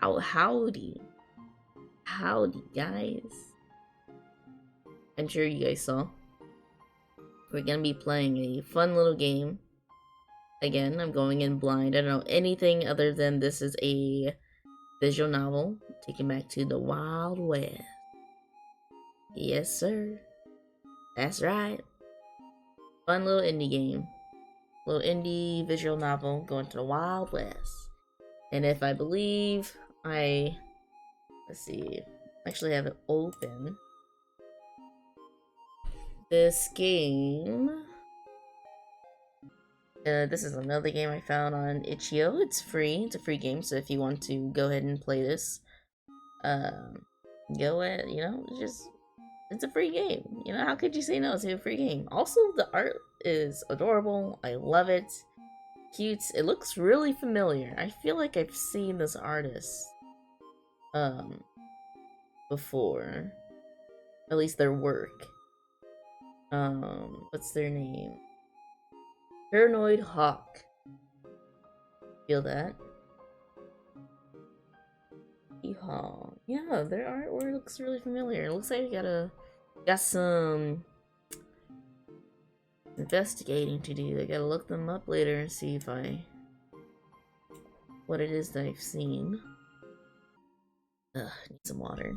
Howdy. Howdy, guys. I'm sure you guys saw. We're gonna be playing a fun little game. Again, I'm going in blind. I don't know anything other than this is a visual novel taken back to the Wild West. Yes, sir. That's right. Fun little indie game. Little indie visual novel going to the Wild West. And if I believe let's see, actually have it open. This game, this is another game I found on itch.io. It's free. It's a free game, so if you want to go ahead and play this, go ahead. You know, it's a free game. You know, how could you say no to a free game? Also, the art is adorable. I love it. Cute. It looks really familiar. I feel like I've seen this artist, before. At least their work. What's their name? Paranoidhawk. Feel that? Yeehaw. Yeah, their artwork looks really familiar. It looks like I got some investigating to do. I gotta look them up later and see if what it is that I've seen. Ugh, need some water.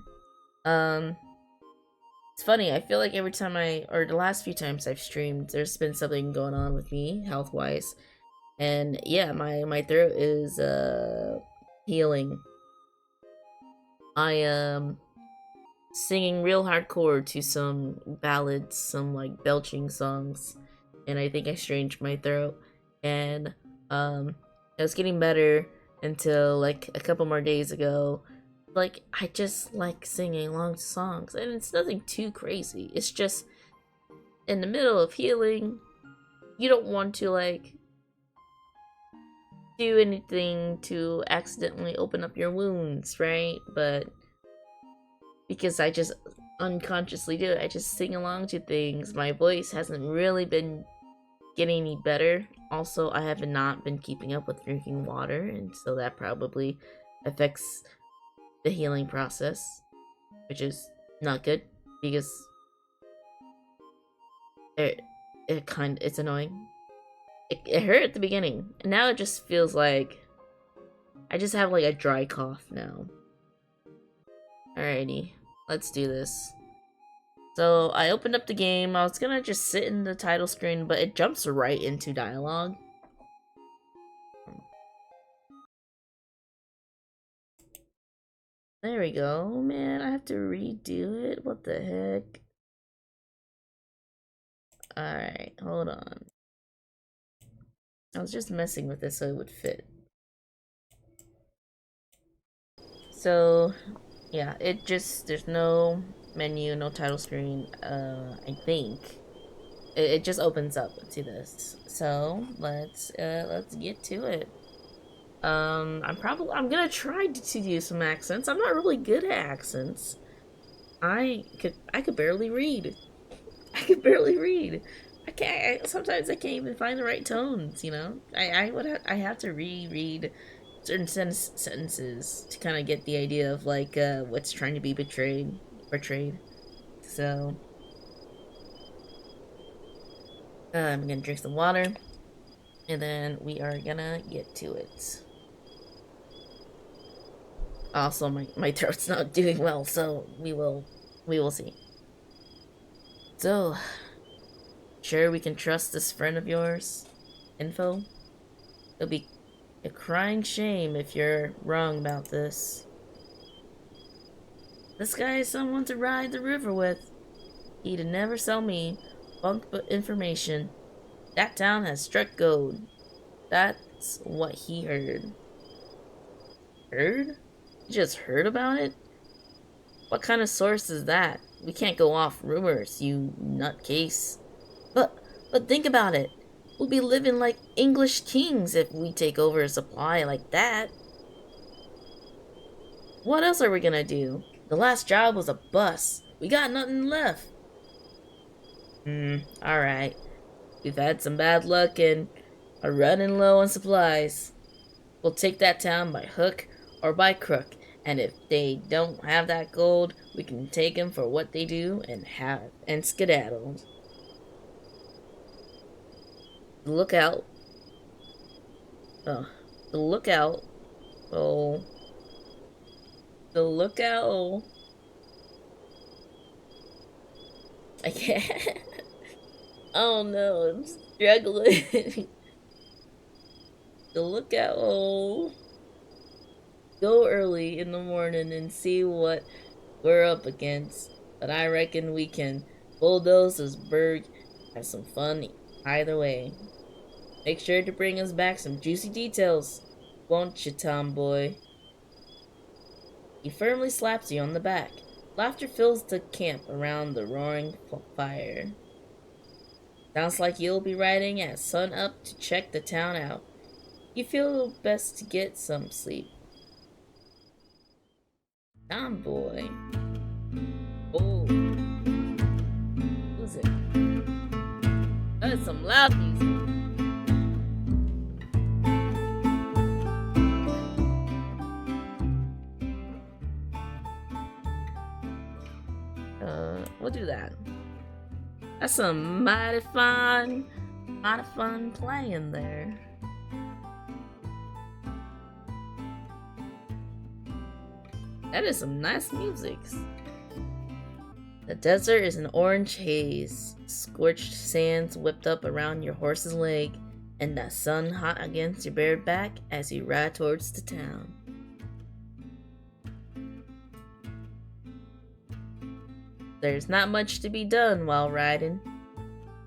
It's funny, I feel like every time or the last few times I've streamed, there's been something going on with me, health-wise. And yeah, my throat is, healing. I am singing real hardcore to some ballads, some, like, belching songs. And I think I strained my throat. And, it was getting better until, like, a couple more days ago. Like, I just like singing long songs, and it's nothing too crazy. It's just, in the middle of healing, you don't want to, like, do anything to accidentally open up your wounds, right? But, because I just unconsciously do it, I just sing along to things. My voice hasn't really been getting any better. Also, I have not been keeping up with drinking water, and so that probably affects the healing process, which is not good because it's annoying. It hurt at the beginning, and now it just feels like I just have like a dry cough now. Alrighty, let's do this. So I opened up the game. I was gonna just sit in the title screen, but it jumps right into dialogue. There we go. Man, I have to redo it. What the heck? Alright, hold on. I was just messing with this so it would fit. So, yeah, there's no menu, no title screen, I think. It just opens up to this. So, let's get to it. I'm gonna try to do some accents. I'm not really good at accents. I could barely read. I could barely read. Sometimes I can't even find the right tones, you know? I have to reread certain sentences to kind of get the idea of, like, what's trying to be portrayed. So, I'm gonna drink some water, and then we are gonna get to it. Also, my throat's not doing well, so we will see. So, sure we can trust this friend of yours? Info? It'll be a crying shame if you're wrong about this. This guy is someone to ride the river with. He'd never sell me bunk but information. That town has struck gold. That's what he heard. Heard? You just heard about it? What kind of source is that? We can't go off rumors, you nutcase. But think about it. We'll be living like English kings if we take over a supply like that. What else are we gonna do? The last job was a bust. We got nothing left. Alright. We've had some bad luck and are running low on supplies. We'll take that town by hook or by crook And if they don't have that gold, we can take them for what they do and skedaddle. Look out. Uh, the lookout. Oh, the lookout. I can't. Oh no, I'm struggling. The lookout. Oh, go early in the morning and see what we're up against. But I reckon we can bulldoze this burg. Have some fun either way. Make sure to bring us back some juicy details, won't you, tomboy? He firmly slaps you on the back. Laughter fills the camp around the roaring fire. Sounds like you'll be riding at sun up to check the town out. You feel best to get some sleep. Tomboy. Oh, who's it? That's some loud music. We'll do that. That's some mighty fun playing there. That is some nice music. The desert is an orange haze, scorched sands whipped up around your horse's leg, and the sun hot against your bared back as you ride towards the town. There's not much to be done while riding.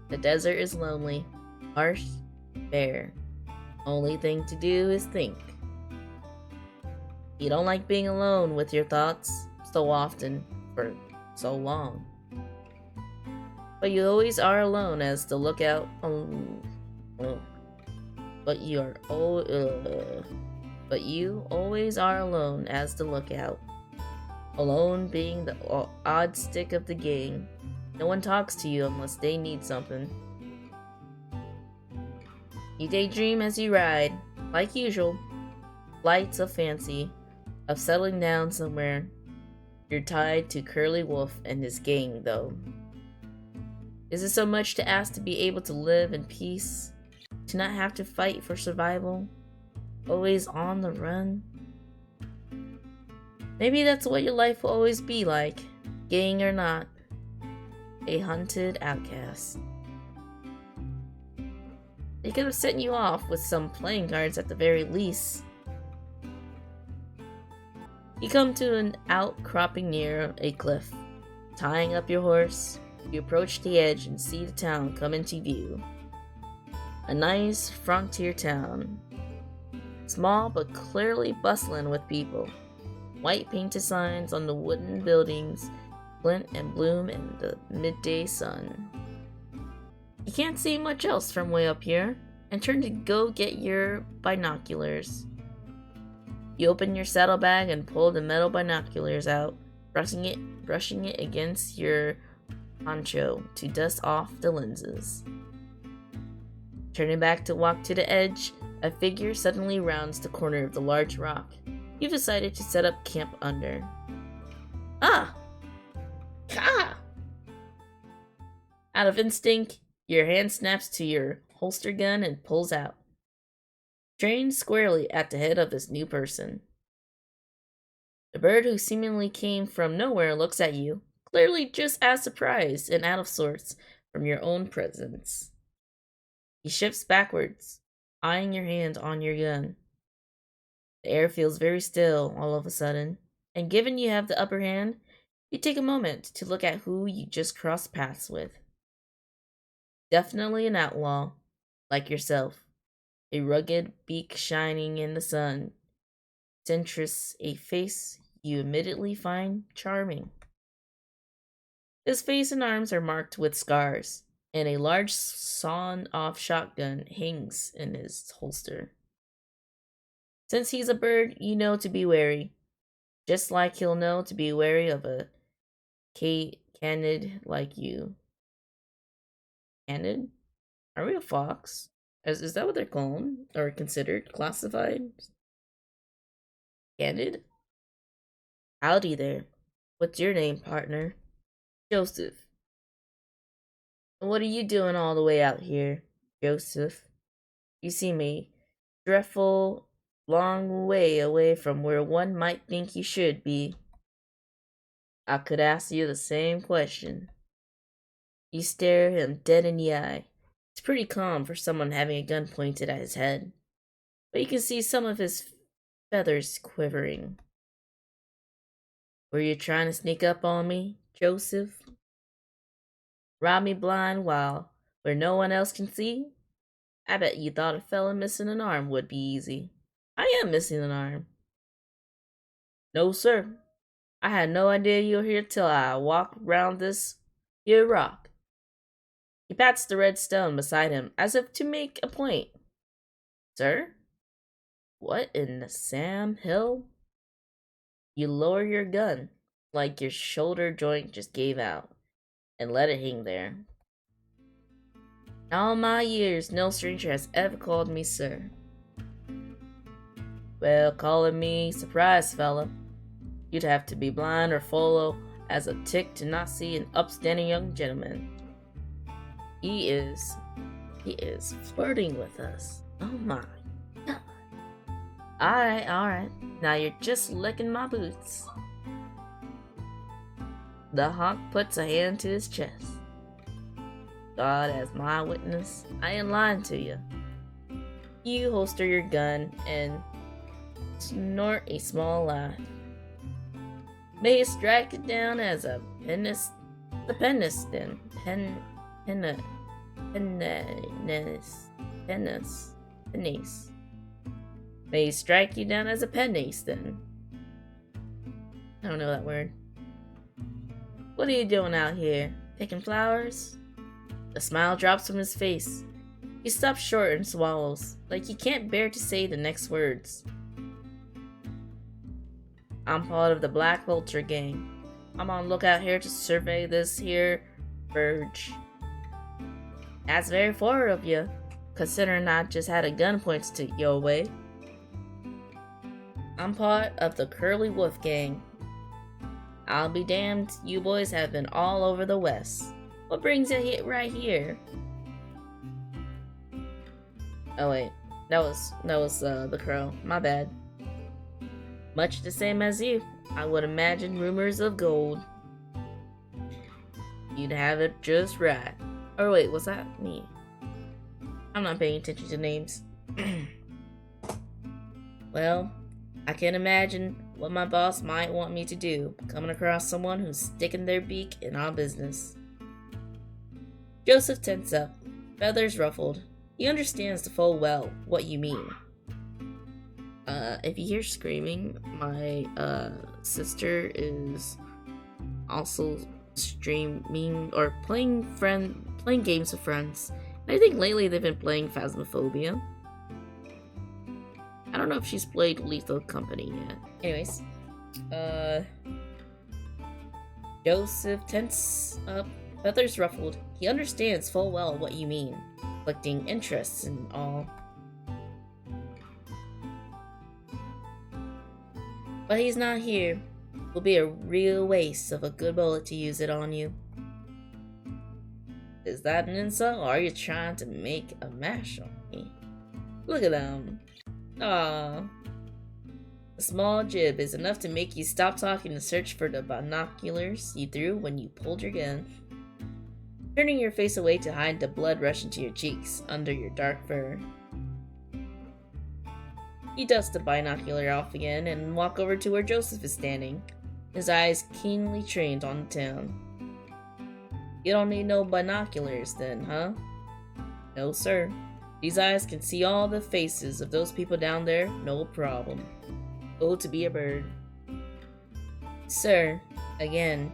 The desert is lonely, harsh, bare. Only thing to do is think. You don't like being alone with your thoughts so often for so long. But you always are alone as the lookout. But you always are alone as the lookout. Alone being the odd stick of the gang. No one talks to you unless they need something. You daydream as you ride, like usual. Flights of fancy, of settling down somewhere. You're tied to Curly Wolf and his gang, though. Is it so much to ask to be able to live in peace? To not have to fight for survival? Always on the run? Maybe that's what your life will always be like, gang or not. A hunted outcast. They could have sent you off with some playing cards at the very least. You come to an outcropping near a cliff. Tying up your horse, you approach the edge and see the town come into view. A nice frontier town. Small but clearly bustling with people. White painted signs on the wooden buildings glint and bloom in the midday sun. You can't see much else from way up here, and turn to go get your binoculars. You open your saddlebag and pull the metal binoculars out, brushing it against your poncho to dust off the lenses. Turning back to walk to the edge, a figure suddenly rounds the corner of the large rock you've decided to set up camp under. Ah! Ka! Out of instinct, your hand snaps to your holster gun and pulls out. Trained squarely at the head of this new person. The bird who seemingly came from nowhere looks at you, clearly just as surprised and out of sorts from your own presence. He shifts backwards, eyeing your hand on your gun. The air feels very still all of a sudden, and given you have the upper hand, you take a moment to look at who you just crossed paths with. Definitely an outlaw, like yourself. A rugged beak shining in the sun. Centrist, a face you immediately find charming. His face and arms are marked with scars, and a large sawn-off shotgun hangs in his holster. Since he's a bird, you know to be wary, just like he'll know to be wary of a canid like you. Canid? Are we a fox? Is that what they're called? Or considered? Classified? Canid? Howdy there. What's your name, partner? Joseph. And what are you doing all the way out here, Joseph? You seem a dreadful long way away from where one might think you should be. I could ask you the same question. You stare him dead in the eye. It's pretty calm for someone having a gun pointed at his head, but you can see some of his feathers quivering. Were you trying to sneak up on me, Joseph? Rob me blind while where no one else can see? I bet you thought a fella missing an arm would be easy. I am missing an arm. No, sir. I had no idea you were here till I walked round this here rock. He pats the red stone beside him as if to make a point. Sir? What in the Sam Hill? You lower your gun, like your shoulder joint just gave out, and let it hang there. In all my years, no stranger has ever called me sir. Well, calling me surprise, fella. You'd have to be blind or follow as a tick to not see an upstanding young gentleman. He is flirting with us. Oh my God. Alright. Now you're just licking my boots. The hawk puts a hand to his chest. God as my witness, I ain't lying to you. You holster your gun and snort a small laugh. May you strike it down as a penis. May he strike you down as a penis, then. I don't know that word. What are you doing out here? Picking flowers? A smile drops from his face. He stops short and swallows, like he can't bear to say the next words. I'm part of the Black Vulture gang. I'm on lookout here to survey this here verge. That's very forward of you, considering I just had a gun pointed to your way. I'm part of the Curly Wolf gang. I'll be damned, you boys have been all over the West. What brings you right here? Oh wait, that was the crow. My bad. Much the same as you. I would imagine rumors of gold. You'd have it just right. Or wait, was that me? I'm not paying attention to names. Well, I can imagine what my boss might want me to do, coming across someone who's sticking their beak in our business. Joseph tenses up, feathers ruffled. He understands full well what you mean. If you hear screaming, my sister is also streaming or playing games with friends. And I think lately they've been playing Phasmophobia. I don't know if she's played Lethal Company yet. Anyways, Joseph tenses up, feathers ruffled. He understands full well what you mean, reflecting interests and all. But he's not here. It will be a real waste of a good bullet to use it on you. Is that an insult, or are you trying to make a mash on me? Look at them. Aww. A small jib is enough to make you stop talking and search for the binoculars you threw when you pulled your gun. Turning your face away to hide the blood rushing to your cheeks under your dark fur. You dust the binocular off again and walk over to where Joseph is standing, his eyes keenly trained on the town. You don't need no binoculars then, huh? No, sir. These eyes can see all the faces of those people down there, no problem. Oh, to be a bird. Sir, again,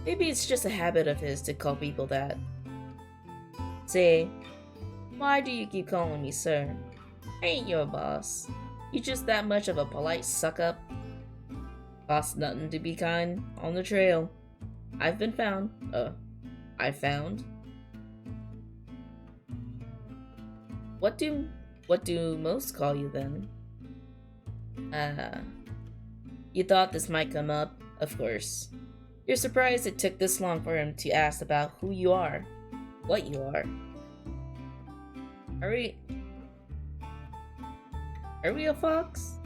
maybe it's just a habit of his to call people that. Say, why do you keep calling me sir? I ain't your boss. You just that much of a polite suck-up? Costs nothing to be kind on the trail. I've been found. I found. What do most call you then? You thought this might come up. of course. You're surprised it took this long for him to ask about who you are, what you are. Are we... Are we a fox?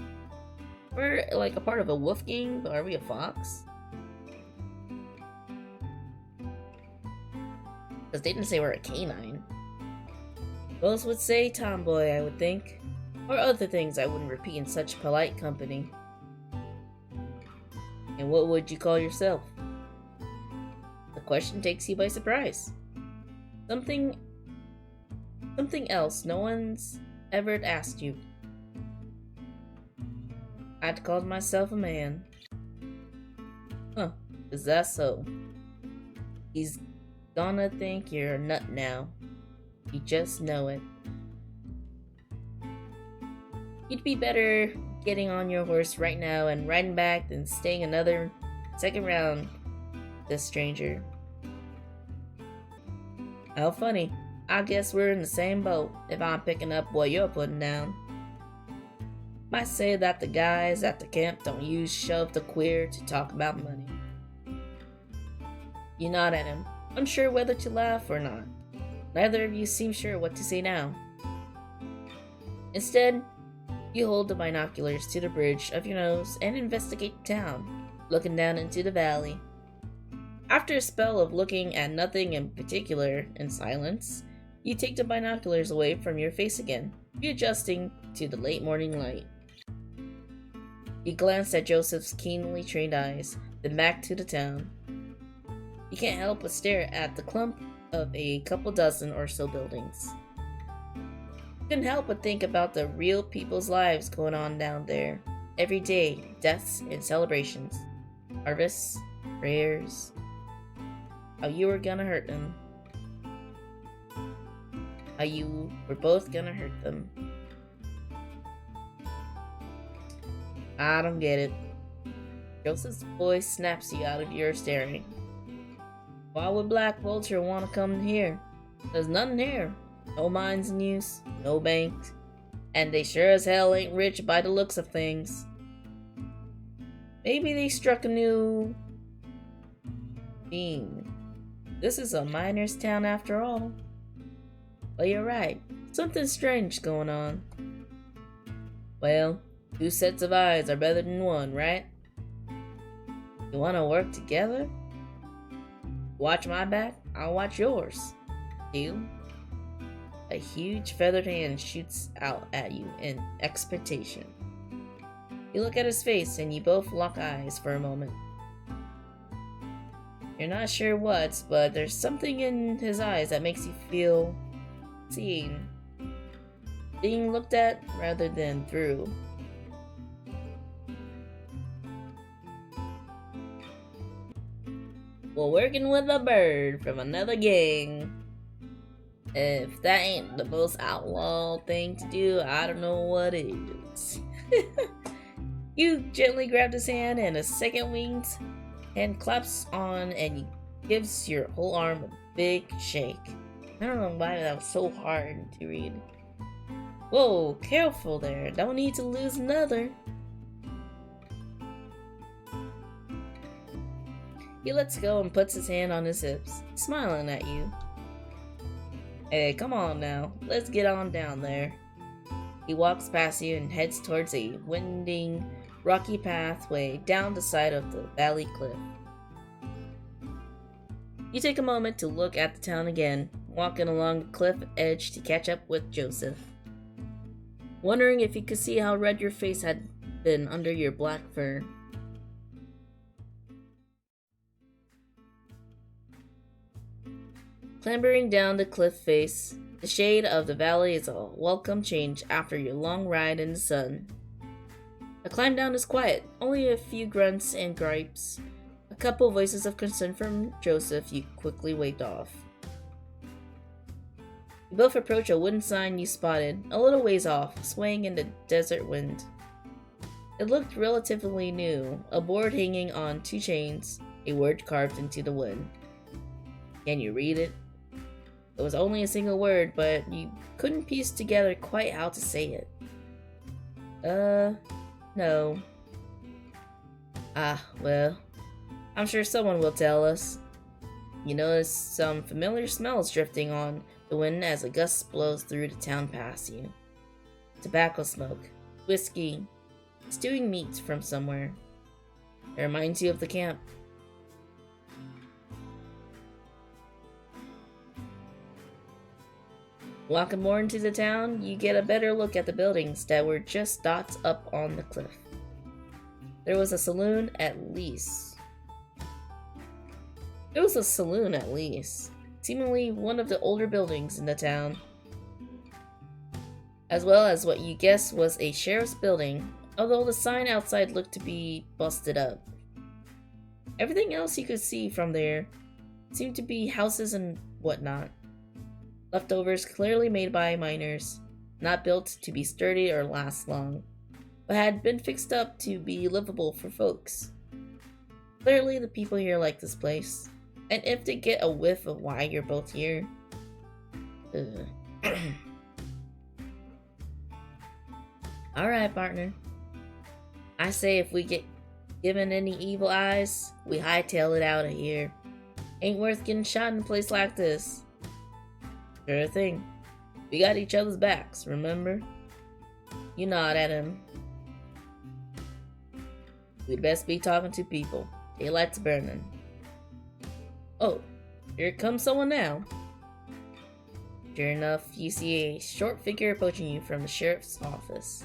We're like a part of a wolf gang, but are we a fox? Because they didn't say we're a canine. Most would say tomboy, I would think. Or other things I wouldn't repeat in such polite company. And what would you call yourself? The question takes you by surprise. Something else no one's ever asked you. I'd called myself a man. Huh, is that so? He's gonna think you're a nut now. You just know it. You'd be better getting on your horse right now and riding back than staying another second round, this stranger. How funny. I guess we're in the same boat if I'm picking up what you're putting down. Might say that the guys at the camp don't use shove the queer to talk about money. You nod at him, unsure whether to laugh or not. Neither of you seem sure what to say now. Instead, you hold the binoculars to the bridge of your nose and investigate the town, looking down into the valley. After a spell of looking at nothing in particular in silence, you take the binoculars away from your face again, readjusting to the late morning light. You glance at Joseph's keenly trained eyes, then back to the town. You can't help but stare at the clump of a couple dozen or so buildings. You couldn't help but think about the real people's lives going on down there. Every day, deaths and celebrations, harvests, prayers. How you were gonna hurt them. How you were both gonna hurt them. I don't get it. Joseph's voice snaps you out of your staring. Why would Black Vulture want to come here? There's nothing here. No mines in use, no banks, and they sure as hell ain't rich by the looks of things. Maybe they struck a new theme. This is a miner's town after all. But you're right, something strange going on. Well, 2 sets of eyes are better than 1, right? You wanna work together? Watch my back, I'll watch yours. Deal? A huge feathered hand shoots out at you in expectation. You look at his face and you both lock eyes for a moment. You're not sure what, but there's something in his eyes that makes you feel seen. Being looked at rather than through. Well, working with a bird from another gang. If that ain't the most outlaw thing to do, I don't know what is. You gently grabbed his hand and a second winged hand claps on and he gives your whole arm a big shake. I don't know why that was so hard to read. Whoa, careful there. Don't need to lose another. He lets go and puts his hand on his hips, smiling at you. Hey, come on now. Let's get on down there. He walks past you and heads towards a winding, rocky pathway down the side of the valley cliff. You take a moment to look at the town again, walking along the cliff edge to catch up with Joseph. Wondering if you could see how red your face had been under your black fur. Clambering down the cliff face, the shade of the valley is a welcome change after your long ride in the sun. The climb down is quiet, only a few grunts and gripes. A couple voices of concern from Joseph you quickly waved off. You both approach a wooden sign you spotted, a little ways off, swaying in the desert wind. It looked relatively new, a board hanging on 2 chains, a word carved into the wood. Can you read it? It was only a single word, but you couldn't piece together quite how to say it. No. Ah, well, I'm sure someone will tell us. You notice some familiar smells drifting on the wind as a gust blows through the town past you. Tobacco smoke, whiskey, stewing meat from somewhere. It reminds you of the camp. Walking more into the town, you get a better look at the buildings that were just dots up on the cliff. There was a saloon at least. Seemingly one of the older buildings in the town. As well as what you guess was a sheriff's building, although the sign outside looked to be busted up. Everything else you could see from there seemed to be houses and whatnot. Leftovers clearly made by miners, not built to be sturdy or last long, but had been fixed up to be livable for folks. Clearly the people here like this place, and if they get a whiff of why you're both here... Alright, partner. I say if we get given any evil eyes, we hightail it out of here. Ain't worth getting shot in a place like this. Sure thing. We got each other's backs, remember? You nod at him. We'd best be talking to people. Daylight's burning. Oh, here comes someone now. Sure enough, you see a short figure approaching you from the sheriff's office.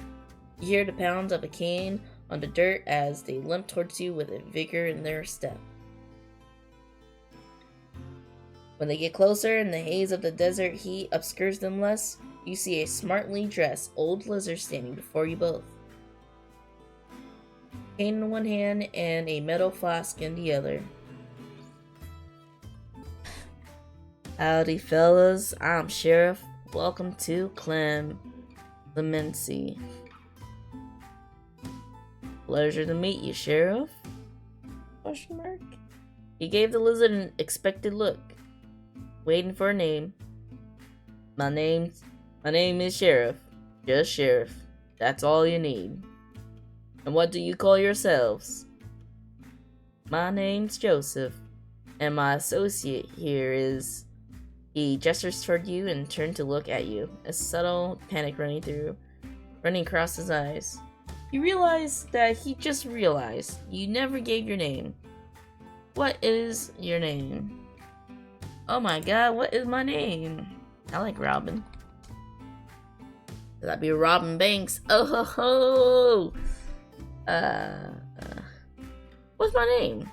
You hear the pound of a cane on the dirt as they limp towards you with a vigor in their step. When they get closer and the haze of the desert heat obscures them less, you see a smartly dressed old lizard standing before you both. Cane in one hand and a metal flask in the other. Howdy fellas, I'm Sheriff. Welcome to Clemency. Pleasure to meet you, Sheriff. Question mark? He gave the lizard an expected look, waiting for a name. My name is Sheriff. Just Sheriff. That's all you need. And what do you call yourselves? My name's Joseph, and my associate here is... He gestures toward you and turned to look at you, a subtle panic running across his eyes. You realize that he just realized you never gave your name. What is your name? Oh my god, what is my name? I like Robin. That'd be Robin Banks. Oh ho ho! What's my name?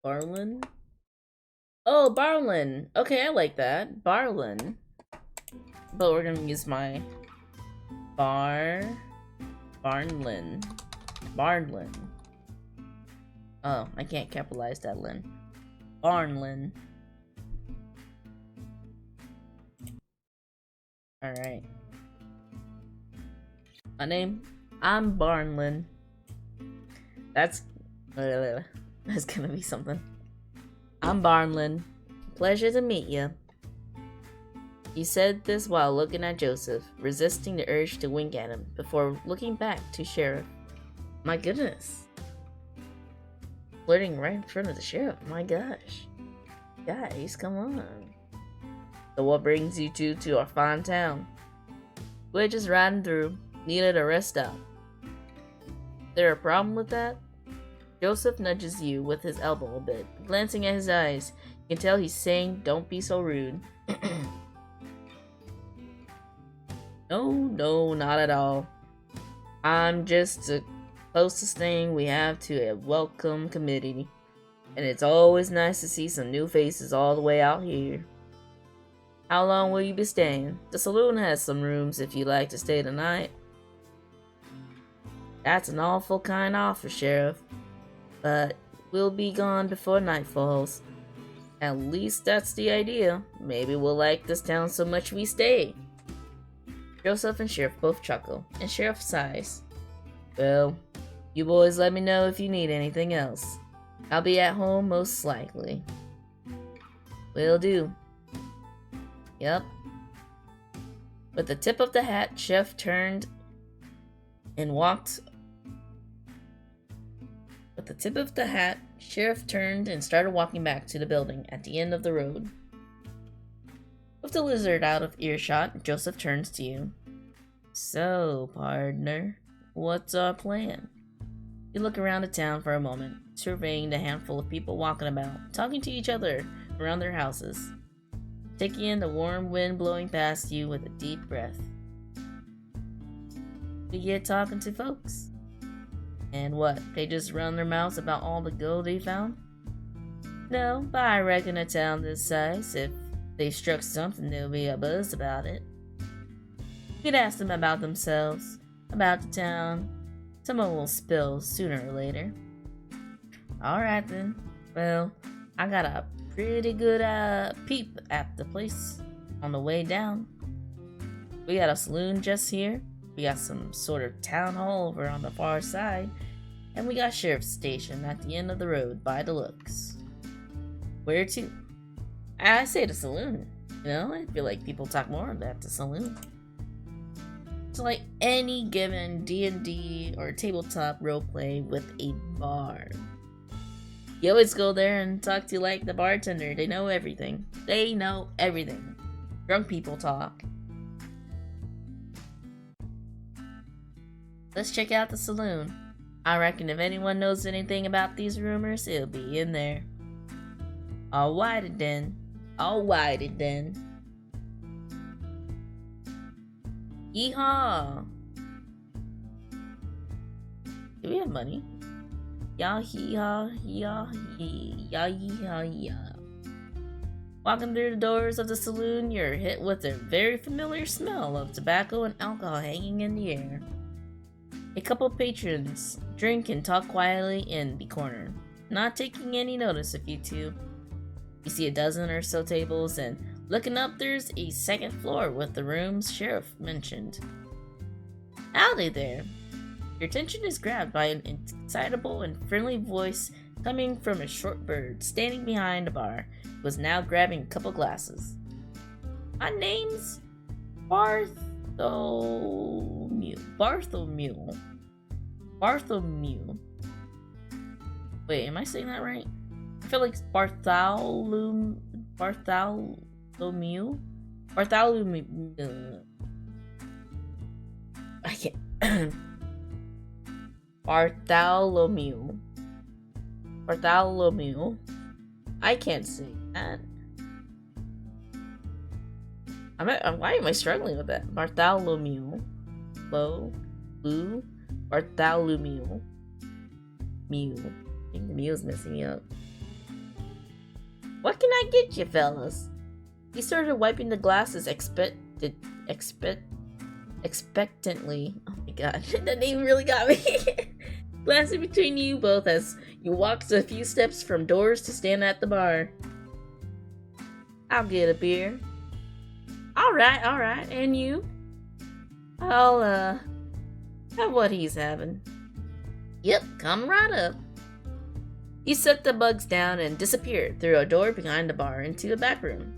Barlin? Oh, Barlin! Okay, I like that. Barlin. But we're gonna use my... Barnlin. Oh, I can't capitalize that Lin. Barnlin. Alright. My name? I'm Barnlin. That's gonna be something. I'm Barnlin. Pleasure to meet you. He said this while looking at Joseph, resisting the urge to wink at him, before looking back to Sheriff. My goodness. Flirting right in front of the sheriff, my gosh. Guys, come on. So what brings you two to our fine town? We're just riding through. Needed a rest stop. There a problem with that? Joseph nudges you with his elbow a bit. Glancing at his eyes, you can tell he's saying, don't be so rude. No, not at all. I'm just the closest thing we have to a welcome committee. And it's always nice to see some new faces all the way out here. How long will you be staying? The saloon has some rooms if you'd like to stay the night. That's an awful kind offer, Sheriff. But we'll be gone before night falls. At least that's the idea. Maybe we'll like this town so much we stay. Joseph and Sheriff both chuckle, and Sheriff sighs. Well, you boys let me know if you need anything else. I'll be at home most likely. Will do. Yep. With the tip of the hat, Chef turned and walked. With the tip of the hat, Sheriff turned and started walking back to the building at the end of the road. With the lizard out of earshot, Joseph turns to you. So, partner, what's our plan? You look around the town for a moment, surveying the handful of people walking about, talking to each other around their houses, taking in the warm wind blowing past you with a deep breath. You get talking to folks. And what, they just run their mouths about all the gold they found? No, but I reckon a town this size, if they struck something, there'll be a buzz about it. You could ask them about themselves, about the town. Someone will spill sooner or later. Alright then. Well, I got a pretty good peep at the place on the way down. We got a saloon just here. We got some sort of town hall over on the far side. And we got sheriff's station at the end of the road by the looks. Where to? I say the saloon. You know, I feel like people talk more about the saloon. It's like any given D&D or tabletop roleplay with a bar. You always go there and talk to like the bartender. They know everything. They know everything. Drunk people talk. Let's check out the saloon. I reckon if anyone knows anything about these rumors, it'll be in there. Alrighty then. Alrighty then. Yeehaw! Do we have money? Yah yeehaw, yah yee, yah yeehaw, yah. Walking through the doors of the saloon, you're hit with a very familiar smell of tobacco and alcohol hanging in the air. A couple patrons drink and talk quietly in the corner, not taking any notice of you two. You see a dozen or so tables, and looking up, there's a second floor with the rooms Sheriff mentioned. Howdy there. Your attention is grabbed by an excitable and friendly voice coming from a short bird standing behind the bar, who was now grabbing a couple glasses. My name's Bartholomew. Wait, am I saying that right? I feel like Bartholomew. I can't. Bartholomew. I can't say that. Why am I struggling with that? Bartholomew. Bartholomew. Mew. I think the mew's messing me up. What can I get you, fellas? He started wiping the glasses expectantly. Oh my god, that name really got me. Glancing between you both as you walked a few steps from doors to stand at the bar. I'll get a beer. Alright, and you? I'll, have what he's having. Yep, come right up. He set the bugs down and disappeared through a door behind the bar into a back room.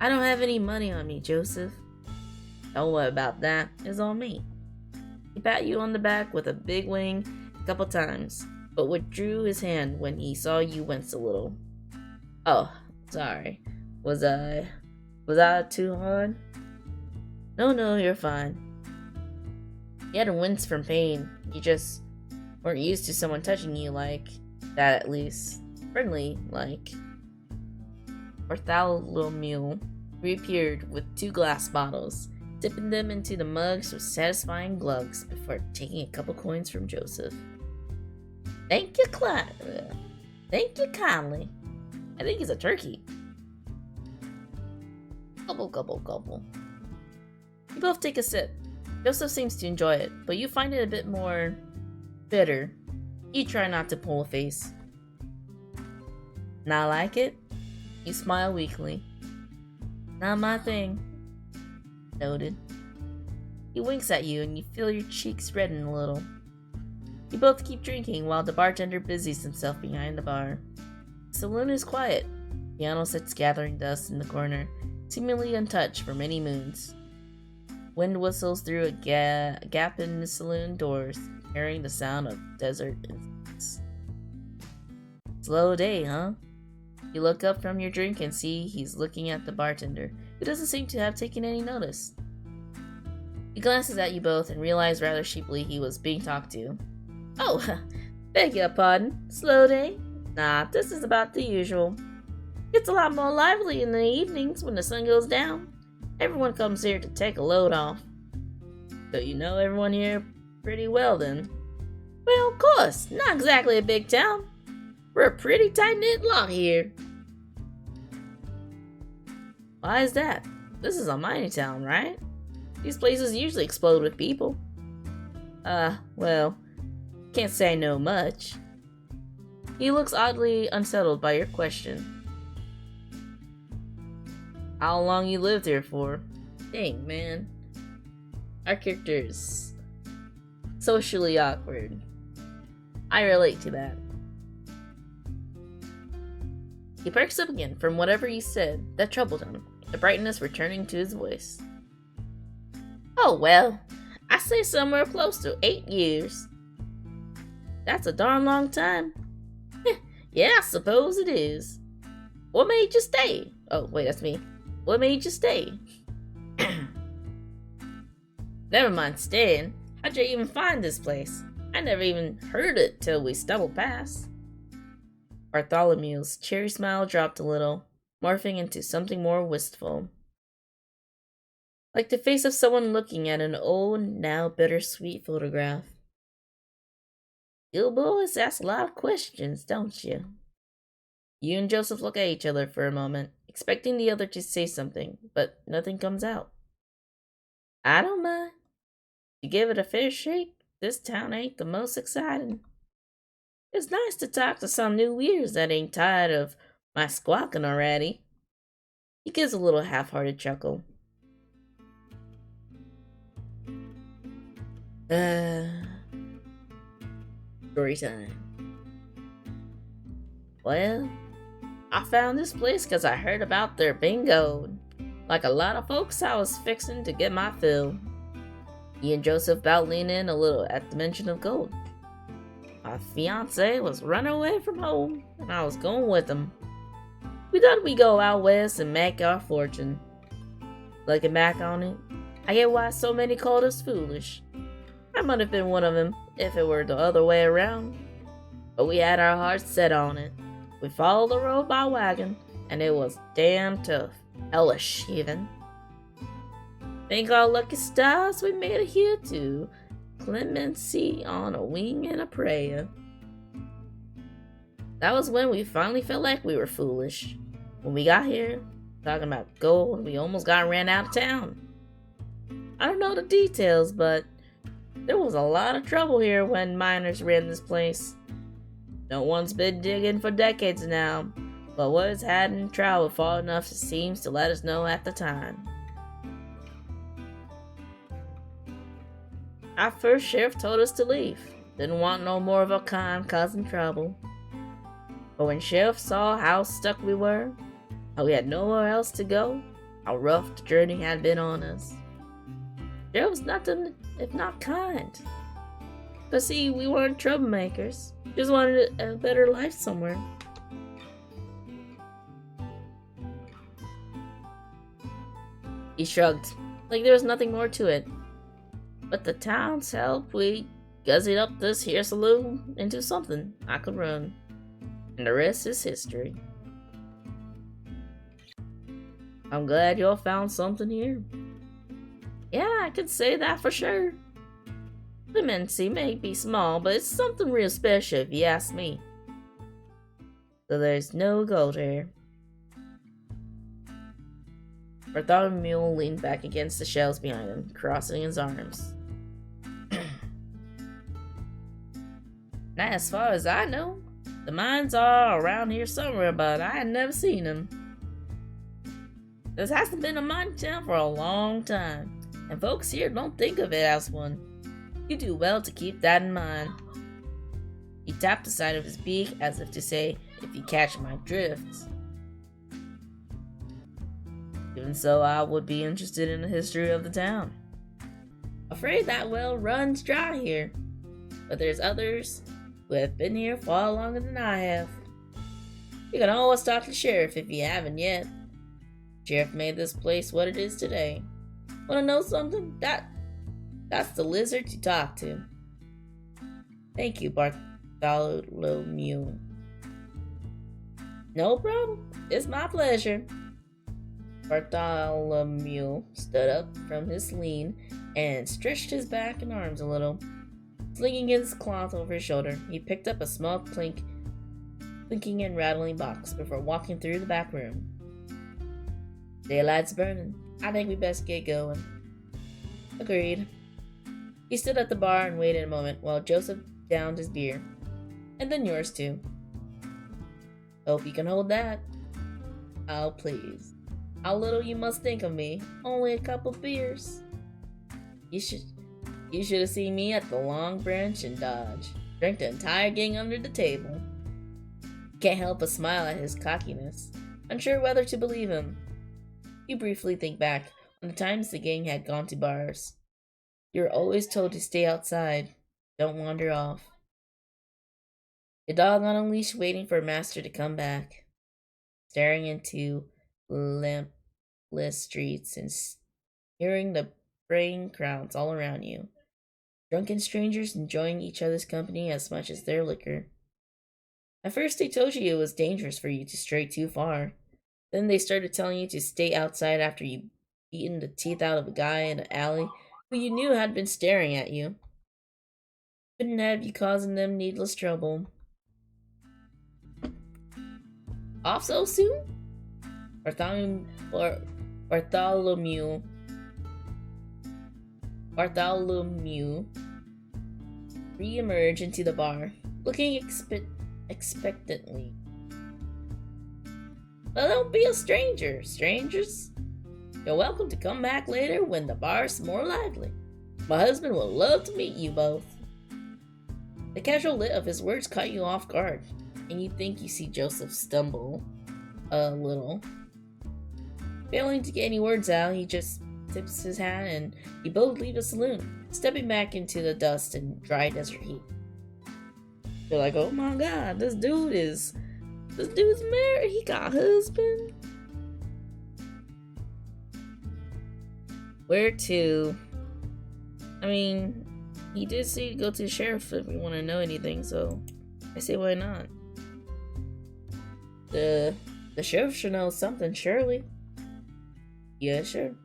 I don't have any money on me, Joseph. Don't worry about that, it's all me. He pat you on the back with a big wing a couple times, but withdrew his hand when he saw you wince a little. Oh, sorry. Was I too hard? No, you're fine. You had to wince from pain. You just weren't used to someone touching you like that, at least. Friendly, like. Bartholomew reappeared with 2 glass bottles, dipping them into the mugs with satisfying glugs before taking a couple coins from Joseph. Thank you kindly. I think it's a turkey. Gobble. You both take a sip. Joseph seems to enjoy it, but you find it a bit more bitter. You try not to pull a face. Not like it? You smile weakly. Not my thing. Noted. He winks at you and you feel your cheeks redden a little. You both keep drinking while the bartender busies himself behind the bar. The saloon is quiet. Piano sits gathering dust in the corner, seemingly untouched for many moons. Wind whistles through a gap in the saloon doors, carrying the sound of desert incense. Slow day, huh? You look up from your drink and see he's looking at the bartender, who doesn't seem to have taken any notice. He glances at you both and realizes rather sheepily he was being talked to. Oh, beg your pardon. Slow day? Nah, this is about the usual. It's a lot more lively in the evenings when the sun goes down. Everyone comes here to take a load off. So you know everyone here pretty well then? Well, of course, not exactly a big town. We're a pretty tight-knit lot here. Why is that? This is a mining town, right? These places usually explode with people. Well, can't say I know much. He looks oddly unsettled by your question. How long you lived here for? Dang, man. Our character's socially awkward. I relate to that. He perks up again from whatever you said that troubled him, the brightness returning to his voice. Oh well, I say somewhere close to 8 years. That's a darn long time. Yeah, I suppose it is. What made you stay? Oh, wait, that's me. What made you stay? Never mind staying. How'd you even find this place? I never even heard it till we stumbled past. Bartholomew's cheery smile dropped a little, morphing into something more wistful. Like the face of someone looking at an old, now bittersweet photograph. You boys ask a lot of questions, don't you? You and Joseph look at each other for a moment, expecting the other to say something, but nothing comes out. I don't mind. To give it a fair shake, this town ain't the most exciting. It's nice to talk to some new ears that ain't tired of my squawking already. He gives a little half-hearted chuckle. Story time. Well, I found this place because I heard about their bingo. Like a lot of folks, I was fixing to get my fill. He and Joseph about leaned in a little at the mention of gold. My fiance was running away from home, and I was going with him. We thought we'd go out west and make our fortune. Looking back on it, I get why so many called us foolish. I might have been one of them if it were the other way around. But we had our hearts set on it. We followed the road by wagon, and it was damn tough. Hellish, even. Thank our lucky stars we made it here too. Clemency on a wing and a prayer. That was when we finally felt like we were foolish. When we got here, talking about gold, we almost got ran out of town. I don't know the details, but there was a lot of trouble here when miners ran this place. No one's been digging for decades now, but words hadn't traveled far enough it seems to let us know at the time. Our first sheriff told us to leave. Didn't want no more of our kind causing trouble. But when sheriff saw how stuck we were, how we had nowhere else to go, how rough the journey had been on us, sheriff was nothing if not kind. But see, we weren't troublemakers. Just wanted a better life somewhere. He shrugged, like there was nothing more to it. But the town's help, we gussied up this here saloon into something I could run. And the rest is history. I'm glad y'all found something here. Yeah, I could say that for sure. Clemency may be small, but it's something real special if you ask me. So there's no gold here. Bartholomew leaned back against the shelves behind him, crossing his arms. Not as far as I know. The mines are around here somewhere, but I had never seen them. This hasn't been a mine town for a long time, and folks here don't think of it as one. You do well to keep that in mind. He tapped the side of his beak as if to say, "If you catch my drift." Even so, I would be interested in the history of the town. Afraid that well runs dry here, but there's others who have been here far longer than I have. You can always talk to the sheriff if you haven't yet. Sheriff made this place what it is today. Wanna know something? That's the lizard to talk to. Thank you, Bartholomew. No problem. It's my pleasure. Bartholomew stood up from his lean and stretched his back and arms a little. Slinging his cloth over his shoulder, he picked up a small clinking and rattling box before walking through the back room. Daylight's burning. I think we best get going. Agreed. He stood at the bar and waited a moment while Joseph downed his beer. And then yours too. Hope you can hold that. Oh, please. How little you must think of me. Only a couple beers. You should have seen me at the Long Branch and Dodge. Drank the entire gang under the table. Can't help but smile at his cockiness, unsure whether to believe him. You briefly think back on the times the gang had gone to bars. You were always told to stay outside, don't wander off. The dog on a leash waiting for a master to come back, staring into lampless streets and hearing the braying crowds all around you. Drunken strangers enjoying each other's company as much as their liquor. At first they told you it was dangerous for you to stray too far. Then they started telling you to stay outside after you beaten the teeth out of a guy in an alley who you knew had been staring at you. Couldn't have you causing them needless trouble. Off so soon? Bartholomew re-emerged into the bar, looking expectantly. Well, don't be a stranger, strangers. You're welcome to come back later when the bar's more lively. My husband would love to meet you both. The casual lit of his words caught you off guard, and you think you see Joseph stumble a little. Failing to get any words out, he just tips his hat and you both leave the saloon, stepping back into the dust and dry desert heat. You're like, oh my god, this dude's married, he got a husband. Where to? I mean, he did say to go to the sheriff if we want to know anything, so I say why not? The sheriff should know something, surely. Yeah, sure.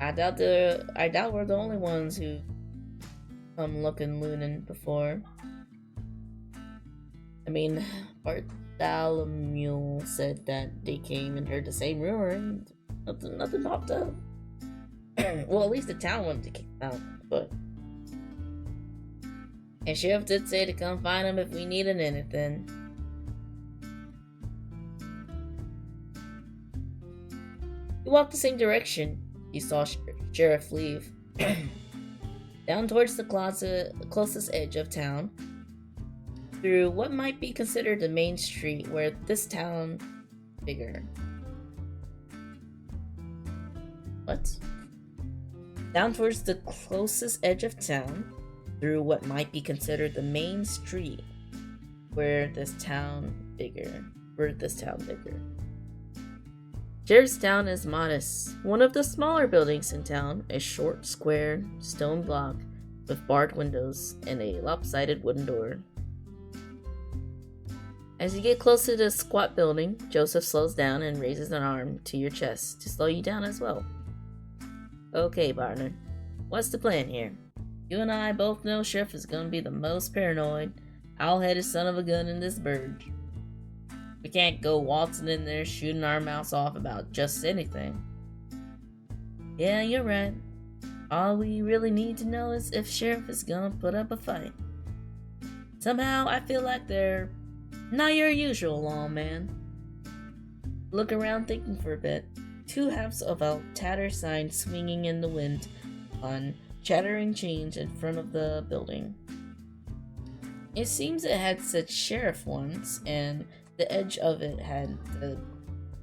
I doubt we're the only ones who come looking loonin' before. I mean, Bartholomew said that they came and heard the same rumor and nothing popped up. Well, at least the town wanted to kick him out, but... And sheriff did say to come find him if we needed anything. You walked the same direction you saw Sheriff leave. Down towards the closest edge of town, through what might be considered the main street where this town bigger. What? Down towards the closest edge of town, through what might be considered the main street where this town bigger. Sheriff's Town is modest. One of the smaller buildings in town, a short, square stone block with barred windows and a lopsided wooden door. As you get close to the squat building, Joseph slows down and raises an arm to your chest to slow you down as well. Okay, partner. What's the plan here? You and I both know Sheriff is gonna be the most paranoid, owl-headed son of a gun in this burg. We can't go waltzing in there shooting our mouths off about just anything. Yeah, you're right. All we really need to know is if Sheriff is gonna put up a fight. Somehow, I feel like they're not your usual lawman. Look around thinking for a bit. Two halves of a tattered sign swinging in the wind on chattering chains in front of the building. It seems it had said sheriff once, and the edge of it had the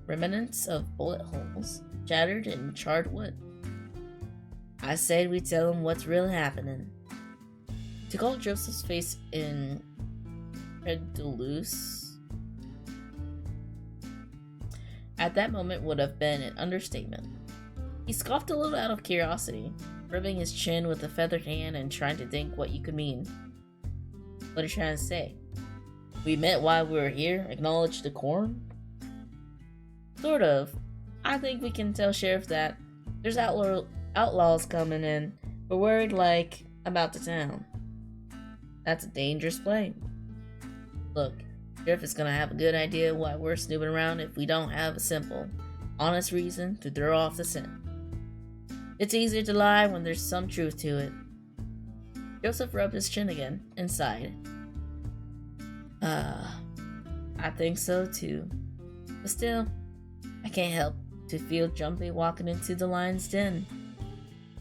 remnants of bullet holes, shattered and charred wood. I said we tell him what's really happening. To call Joseph's face incredulous at that moment would have been an understatement. He scoffed a little out of curiosity, rubbing his chin with a feathered hand and trying to think what you could mean. What are you trying to say? We met while we were here, acknowledge decorum? Sort of. I think we can tell Sheriff that there's outlaws coming in. We're worried, about the town. That's a dangerous play. Look, Sheriff is gonna have a good idea why we're snooping around if we don't have a simple, honest reason to throw off the scent. It's easier to lie when there's some truth to it. Joseph rubbed his chin again and sighed. I think so too. But still, I can't help to feel jumpy walking into the lion's den.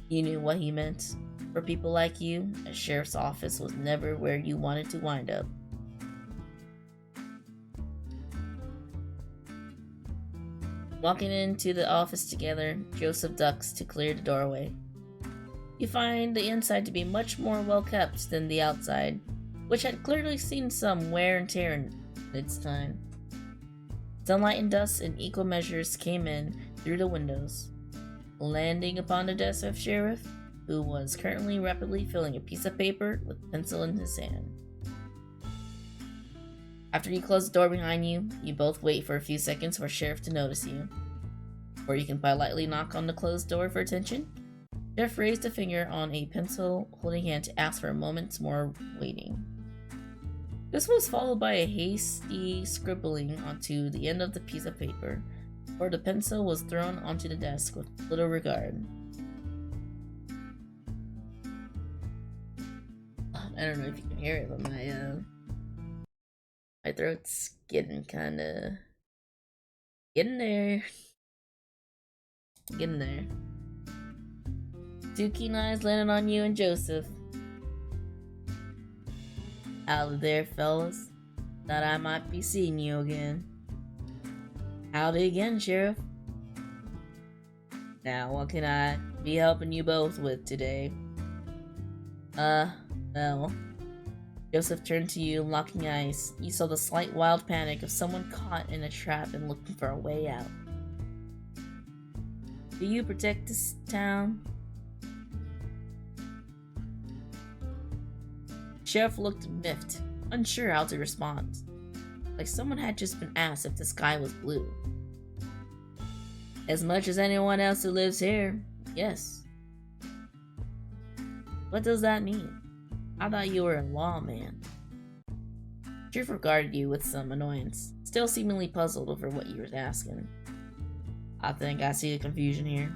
You knew what he meant. For people like you, a sheriff's office was never where you wanted to wind up. Walking into the office together, Joseph ducks to clear the doorway. You find the inside to be much more well kept than the outside, which had clearly seen some wear and tear in its time. Sunlight and dust in equal measures came in through the windows, landing upon the desk of Sheriff, who was currently rapidly filling a piece of paper with a pencil in his hand. After you close the door behind you, you both wait for a few seconds for Sheriff to notice you. Or you can politely knock on the closed door for attention. Sheriff raised a finger on a pencil holding hand to ask for a moment's more waiting. This was followed by a hasty scribbling onto the end of the piece of paper, or the pencil was thrown onto the desk with little regard. I don't know if you can hear it, but my throat's getting kinda getting there. Getting there. Two keen eyes landed on you and Joseph. Howdy there, fellas. Thought I might be seeing you again. Howdy again, Sheriff. Now, what can I be helping you both with today? Well. Joseph turned to you, locking eyes. You saw the slight wild panic of someone caught in a trap and looking for a way out. Do you protect this town? Sheriff looked miffed, unsure how to respond. Like someone had just been asked if the sky was blue. As much as anyone else who lives here, yes. What does that mean? I thought you were a lawman. Sheriff regarded you with some annoyance, still seemingly puzzled over what you were asking. I think I see the confusion here.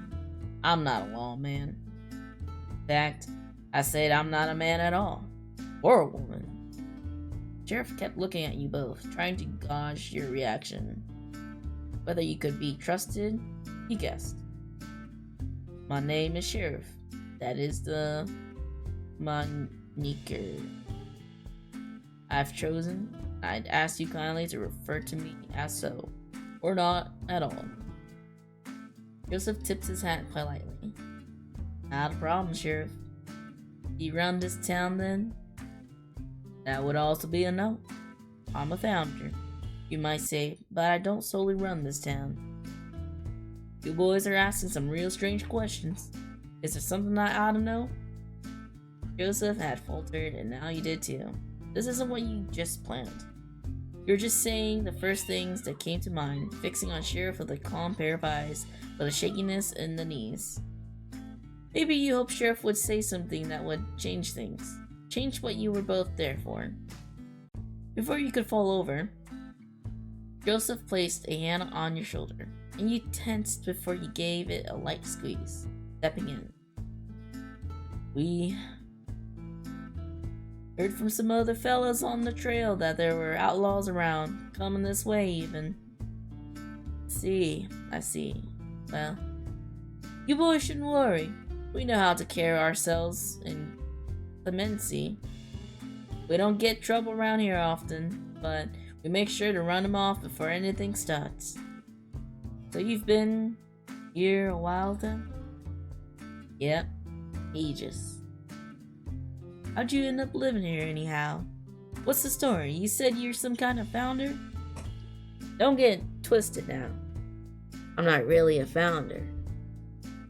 I'm not a lawman. In fact, I said I'm not a man at all. Or a woman. Sheriff kept looking at you both, trying to gauge your reaction. Whether you could be trusted, he guessed. My name is Sheriff. That is the moniker I've chosen. I'd ask you kindly to refer to me as so, or not at all. Joseph tips his hat politely. Not a problem, Sheriff. You run this town then? That would also be a no. I'm a founder, you might say, but I don't solely run this town. You boys are asking some real strange questions. Is there something I ought to know? Joseph had faltered, and now you did too. This isn't what you just planned. You're just saying the first things that came to mind, fixing on Sheriff with a calm pair of eyes, but a shakiness in the knees. Maybe you hoped Sheriff would say something that would change things. Change what you were both there for. Before you could fall over, Joseph placed a hand on your shoulder, and you tensed before you gave it a light squeeze, stepping in. We heard from some other fellas on the trail that there were outlaws around, coming this way even. I see. Well, you boys shouldn't worry. We know how to carry ourselves in clemency. We don't get trouble around here often, but we make sure to run them off before anything starts. So you've been here a while then? Yep, ages. How'd you end up living here anyhow? What's the story? You said you're some kind of founder? Don't get twisted now. I'm not really a founder.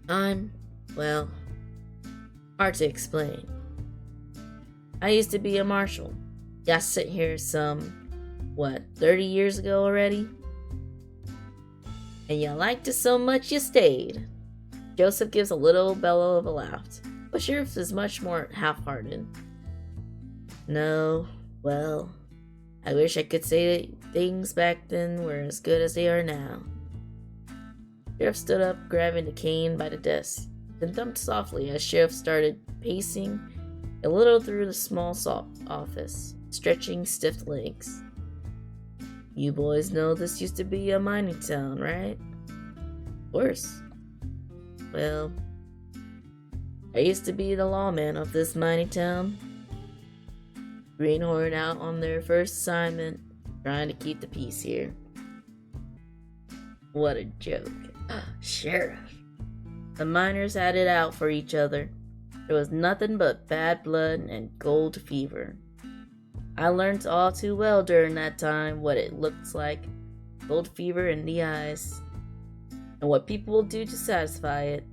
Well, hard to explain. I used to be a marshal. Got sent here 30 years ago already? And you liked it so much you stayed. Joseph gives a little bellow of a laugh, but Sheriff is much more half-hearted. No, well, I wish I could say that things back then were as good as they are now. Sheriff stood up, grabbing the cane by the desk, then thumped softly as Sheriff started pacing a little through the small office, stretching stiff legs. You boys know this used to be a mining town, right? Of course. Well, I used to be the lawman of this mining town. Greenhorn out on their first assignment, trying to keep the peace here. What a joke. Sheriff. The miners had it out for each other. There was nothing but bad blood and gold fever. I learned all too well during that time what it looks like. Gold fever in the eyes. And what people will do to satisfy it.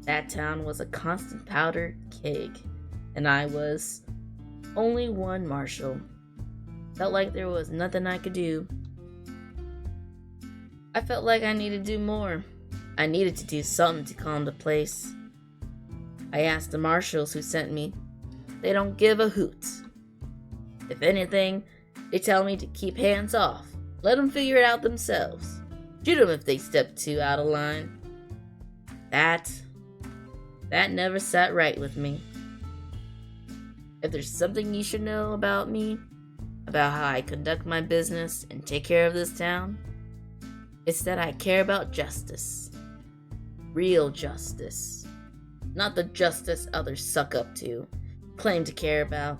That town was a constant powder keg. And I was only one marshal. Felt like there was nothing I could do. I felt like I needed to do more. I needed to do something to calm the place. I asked the marshals who sent me. They don't give a hoot. If anything, they tell me to keep hands off. Let them figure it out themselves. Shoot them if they step too out of line. That never sat right with me. If there's something you should know about me, about how I conduct my business and take care of this town, it's that I care about justice. Real justice. Not the justice others suck up to, claim to care about.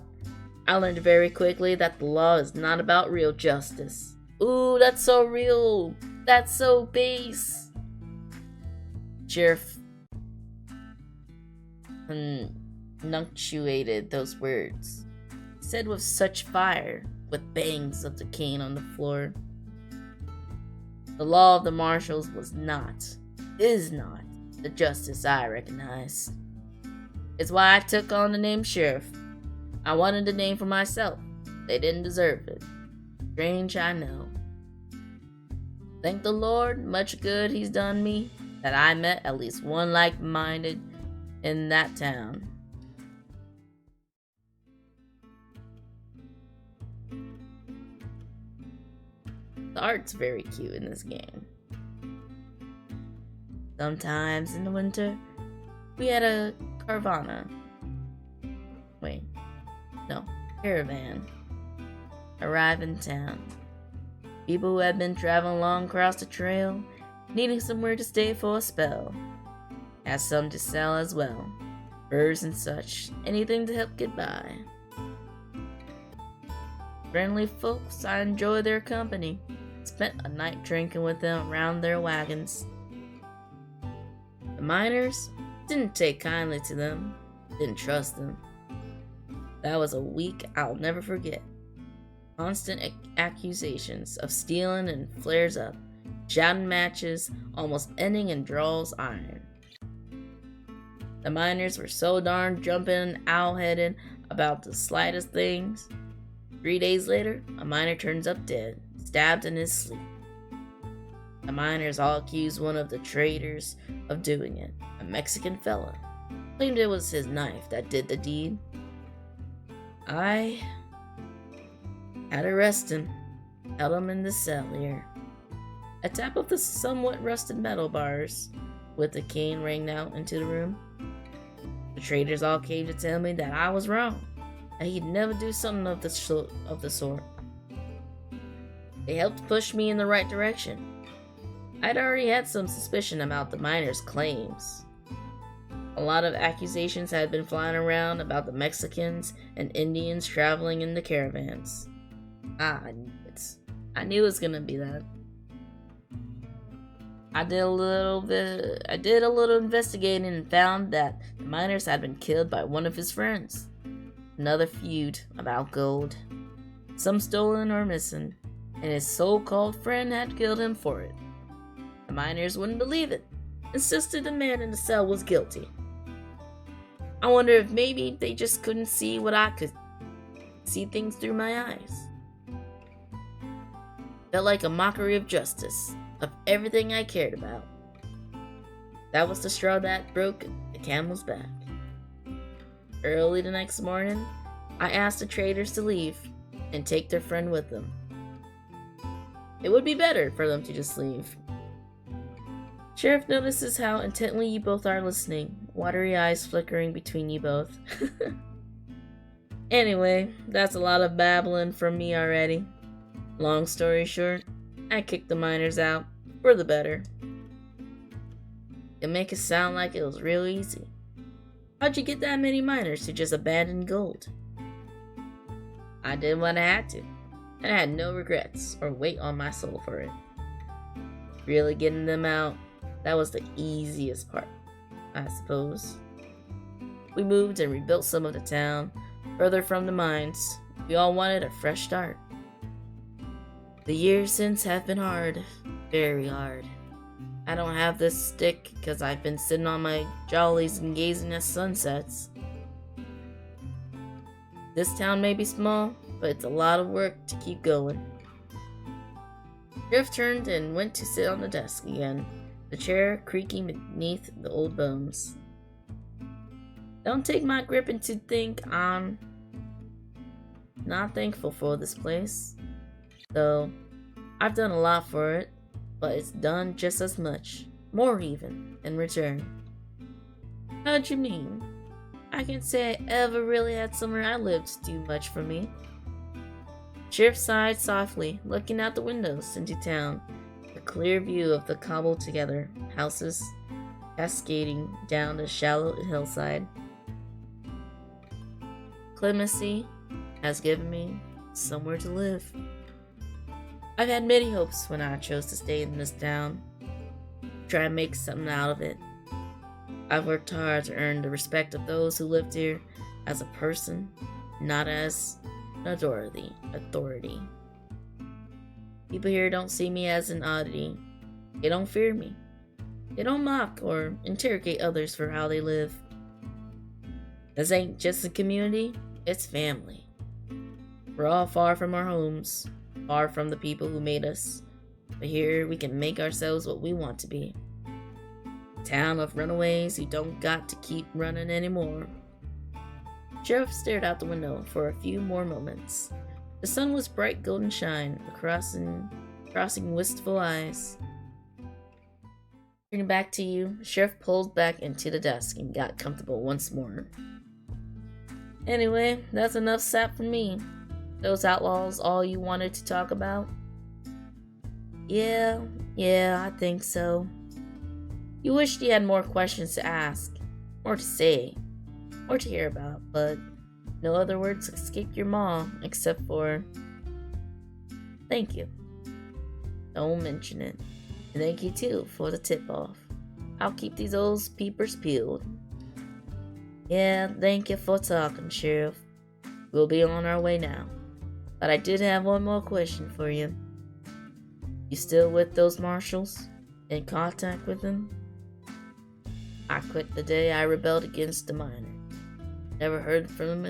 I learned very quickly that the law is not about real justice. Ooh, that's so real. That's so base. Sheriff enunciated those words, said with such fire, with bangs of the cane on the floor. The law of the marshals is not, the justice I recognize. It's why I took on the name Sheriff. I wanted the name for myself. They didn't deserve it. Strange, I know. Thank the Lord, much good he's done me, that I met at least one like-minded in that town. The art's very cute in this game. Sometimes in the winter, we had a caravan arrive in town. People who had been traveling along across the trail, needing somewhere to stay for a spell. Had some to sell as well, furs and such, anything to help get by. Friendly folks, I enjoyed their company. Spent a night drinking with them around their wagons. The miners didn't take kindly to them, didn't trust them. That was a week I'll never forget. Constant accusations of stealing and flares up, shouting matches, almost ending in draws iron. The miners were so darn jumping and owl-headed about the slightest things. 3 days later, a miner turns up dead, stabbed in his sleep. The miners all accused one of the traders of doing it, a Mexican fella. Claimed it was his knife that did the deed. I had to arrest him, held him in the cell here. A tap of the somewhat rusted metal bars with the cane rang out into the room. The traders all came to tell me that I was wrong, that he'd never do something of the sort. They helped push me in the right direction. I'd already had some suspicion about the miners' claims. A lot of accusations had been flying around about the Mexicans and Indians traveling in the caravans. I knew it was gonna be that. I did a little investigating and found that the miners had been killed by one of his friends. Another feud about gold. Some stolen or missing, and his so-called friend had killed him for it. The miners wouldn't believe it, insisted the man in the cell was guilty. I wonder if maybe they just couldn't see what I could see things through my eyes. Felt like a mockery of justice, of everything I cared about. That was the straw that broke the camel's back. Early the next morning, I asked the traders to leave and take their friend with them. It would be better for them to just leave. Sheriff notices how intently you both are listening, watery eyes flickering between you both. Anyway, that's a lot of babbling from me already. Long story short, I kicked the miners out, for the better. It make it sound like it was real easy. How'd you get that many miners to just abandon gold? I did what I had to, and I had no regrets or weight on my soul for it. Really getting them out, that was the easiest part, I suppose. We moved and rebuilt some of the town, further from the mines. We all wanted a fresh start. The years since have been hard, very hard. I don't have this stick because I've been sitting on my jollies and gazing at sunsets. This town may be small, but it's a lot of work to keep going. Jeff turned and went to sit on the desk again, the chair creaking beneath the old bones. Don't take my gripping to think I'm not thankful for this place. Though, I've done a lot for it, but it's done just as much, more even, in return. How'd you mean? I can't say I ever really had somewhere I lived do much for me. Sheriff sighed softly, looking out the windows into town, a clear view of the cobbled together houses cascading down the shallow hillside. Clemency has given me somewhere to live. I've had many hopes when I chose to stay in this town, try and make something out of it. I've worked hard to earn the respect of those who lived here as a person, not as an authority. People here don't see me as an oddity. They don't fear me. They don't mock or interrogate others for how they live. This ain't just a community, it's family. We're all far from our homes, far from the people who made us, but here we can make ourselves what we want to be. A town of runaways who don't got to keep running anymore. Sheriff stared out the window for a few more moments. The sun was bright golden shine, crossing wistful eyes. Turning back to you, Sheriff pulled back into the desk and got comfortable once more. Anyway, that's enough sap from me. Those outlaws all you wanted to talk about? Yeah, I think so. You wished you had more questions to ask, more to say, more to hear about, but no other words escaped your maw except for thank you. Don't mention it. And thank you too for the tip-off. I'll keep these old peepers peeled. Yeah, thank you for talking, Sheriff. We'll be on our way now. But I did have one more question for you. You still with those marshals? In contact with them? I quit the day I rebelled against the miner. Never heard from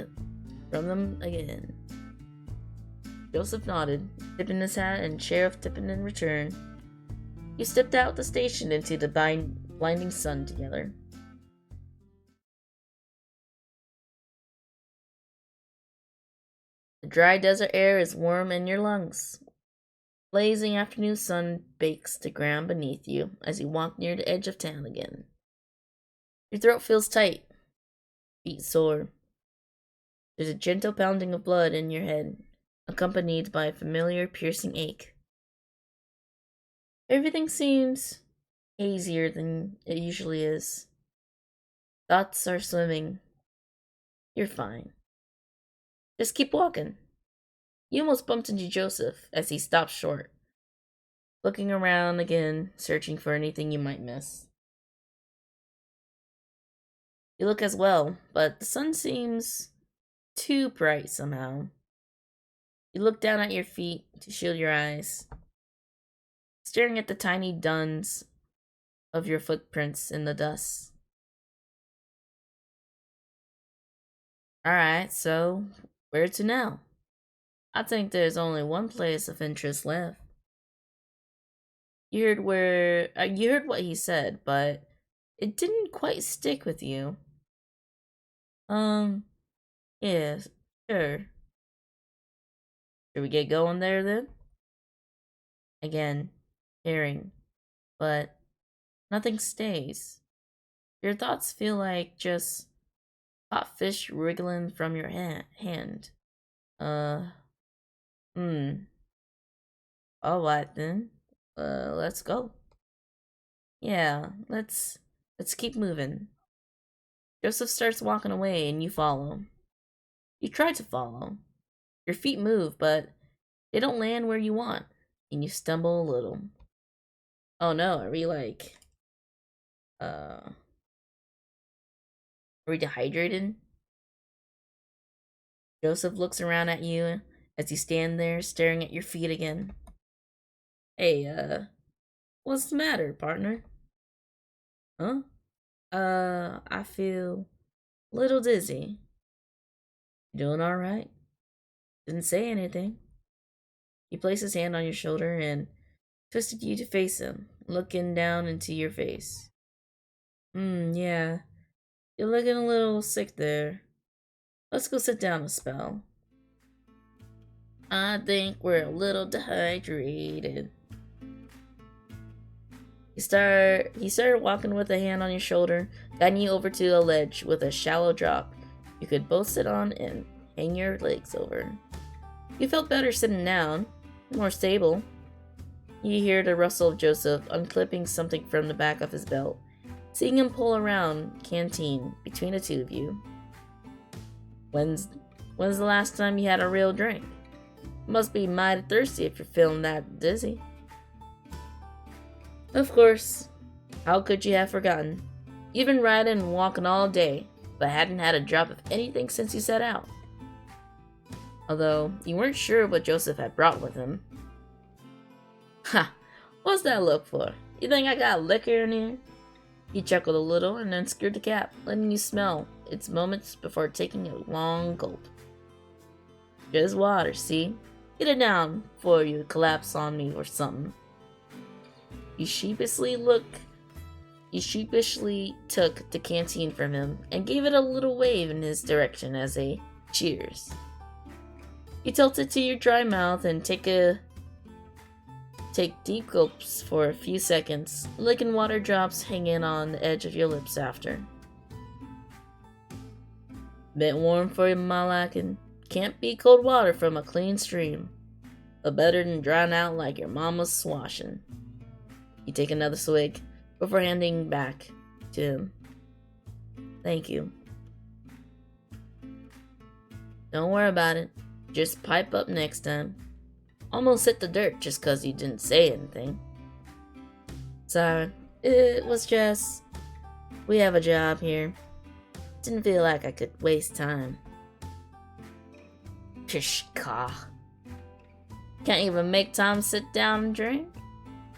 them again. Joseph nodded, tipping his hat, and Sheriff tipping in return. You stepped out the station into the blinding sun together. The dry desert air is warm in your lungs. Blazing afternoon sun bakes the ground beneath you as you walk near the edge of town again. Your throat feels tight, feet sore. There's a gentle pounding of blood in your head, accompanied by a familiar piercing ache. Everything seems hazier than it usually is. Thoughts are swimming. You're fine. Just keep walking. You almost bumped into Joseph as he stopped short, looking around again, searching for anything you might miss. You look as well, but the sun seems too bright somehow. You look down at your feet to shield your eyes, staring at the tiny duns of your footprints in the dust. Alright, so where to now? I think there's only one place of interest left. You heard what he said, but it didn't quite stick with you. Um, yeah, sure. Should we get going there then? Again, hearing, but nothing stays. Your thoughts feel like just hot fish wriggling from your hand. Uh, hmm. Alright then. Let's go. Yeah, let's keep moving. Joseph starts walking away and you follow. You try to follow. Your feet move, but they don't land where you want, and you stumble a little. Oh no, are we dehydrated? Joseph looks around at you as you stand there staring at your feet again. Hey, what's the matter, partner? Huh? I feel a little dizzy. You doing alright? Didn't say anything. He placed his hand on your shoulder and twisted you to face him, looking down into your face. Yeah. You're looking a little sick there. Let's go sit down a spell. I think we're a little dehydrated. He started walking with a hand on your shoulder, guiding you over to a ledge with a shallow drop you could both sit on and hang your legs over. You felt better sitting down, more stable. You hear the rustle of Joseph unclipping something from the back of his belt, seeing him pull around canteen between the two of you. When's the last time you had a real drink? Must be mighty thirsty if you're feeling that dizzy. Of course. How could you have forgotten? You've been riding and walking all day, but hadn't had a drop of anything since you set out. Although, you weren't sure what Joseph had brought with him. Ha! What's that look for? You think I got liquor in here? He chuckled a little and unscrewed the cap, letting you smell its moments before taking a long gulp. Just water, see? Get it down before you collapse on me or something. You sheepishly took the canteen from him and gave it a little wave in his direction as a cheers. You tilt it to your dry mouth and take deep gulps for a few seconds, licking water drops hanging on the edge of your lips after. Bit warm for my liking. Can't beat cold water from a clean stream, but better than drying out like your mama's swashing. You take another swig before handing back to him. Thank you. Don't worry about it. Just pipe up next time. Almost hit the dirt just 'cause you didn't say anything. Sorry, it was just... we have a job here. Didn't feel like I could waste time. Pishka. Can't even make time sit down and drink?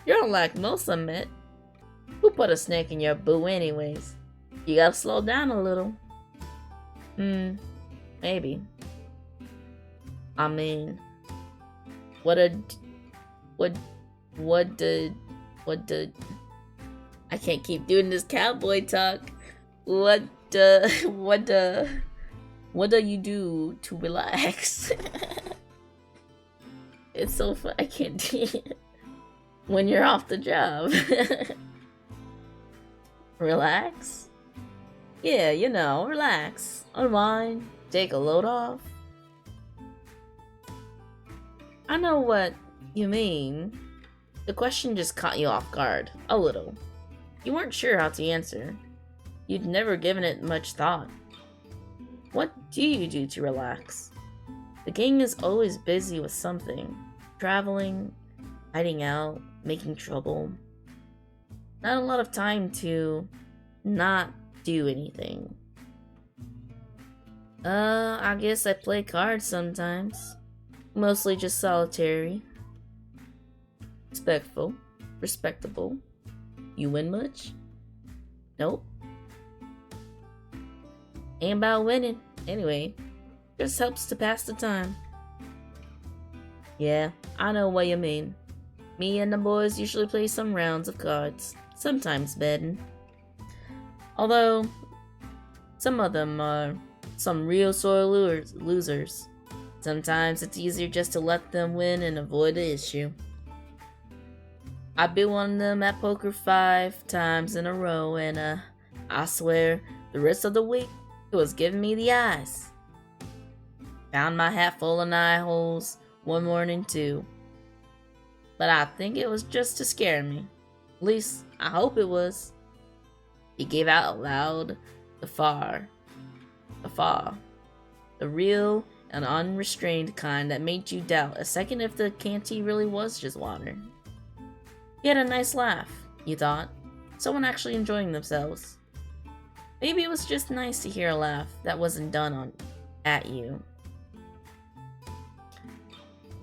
You're unlike most I met. Who put a snake in your boo anyways? You gotta slow down a little. Maybe. I mean, what I can't keep doing this cowboy talk. What do you do to relax? It's so fun. I can't do it when you're off the job. Relax? Yeah, relax. Unwind. Take a load off. I know what you mean. The question just caught you off guard. A little. You weren't sure how to answer. You'd never given it much thought. What do you do to relax? The gang is always busy with something. Traveling, hiding out, making trouble. Not a lot of time to not do anything. I guess I play cards sometimes. Mostly just solitary. Respectable. You win much? Nope. Ain't about winning. Anyway, just helps to pass the time. Yeah, I know what you mean. Me and the boys usually play some rounds of cards, sometimes betting. Although, some of them are some real sore losers. Sometimes it's easier just to let them win and avoid the issue. I beat one of them at poker 5 times in a row, and I swear, the rest of the week, it was giving me the eyes. Found my hat full of eye holes one morning too. But I think it was just to scare me. At least, I hope it was. He gave out loud the the real and unrestrained kind that made you doubt a second if the canteen really was just water. He had a nice laugh, you thought. Someone actually enjoying themselves. Maybe it was just nice to hear a laugh that wasn't done at you.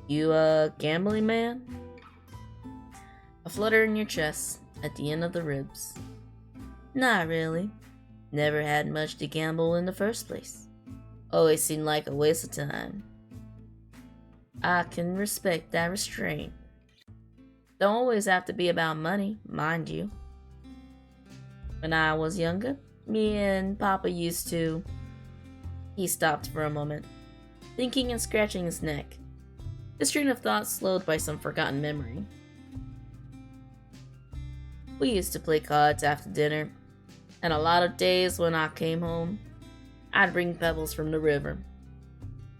You a gambling man? A flutter in your chest, at the end of the ribs. Not really. Never had much to gamble in the first place. Always seemed like a waste of time. I can respect that restraint. Don't always have to be about money, mind you. When I was younger, me and Papa used to... He stopped for a moment, thinking and scratching his neck. His train of thought slowed by some forgotten memory. We used to play cards after dinner, and a lot of days when I came home, I'd bring pebbles from the river.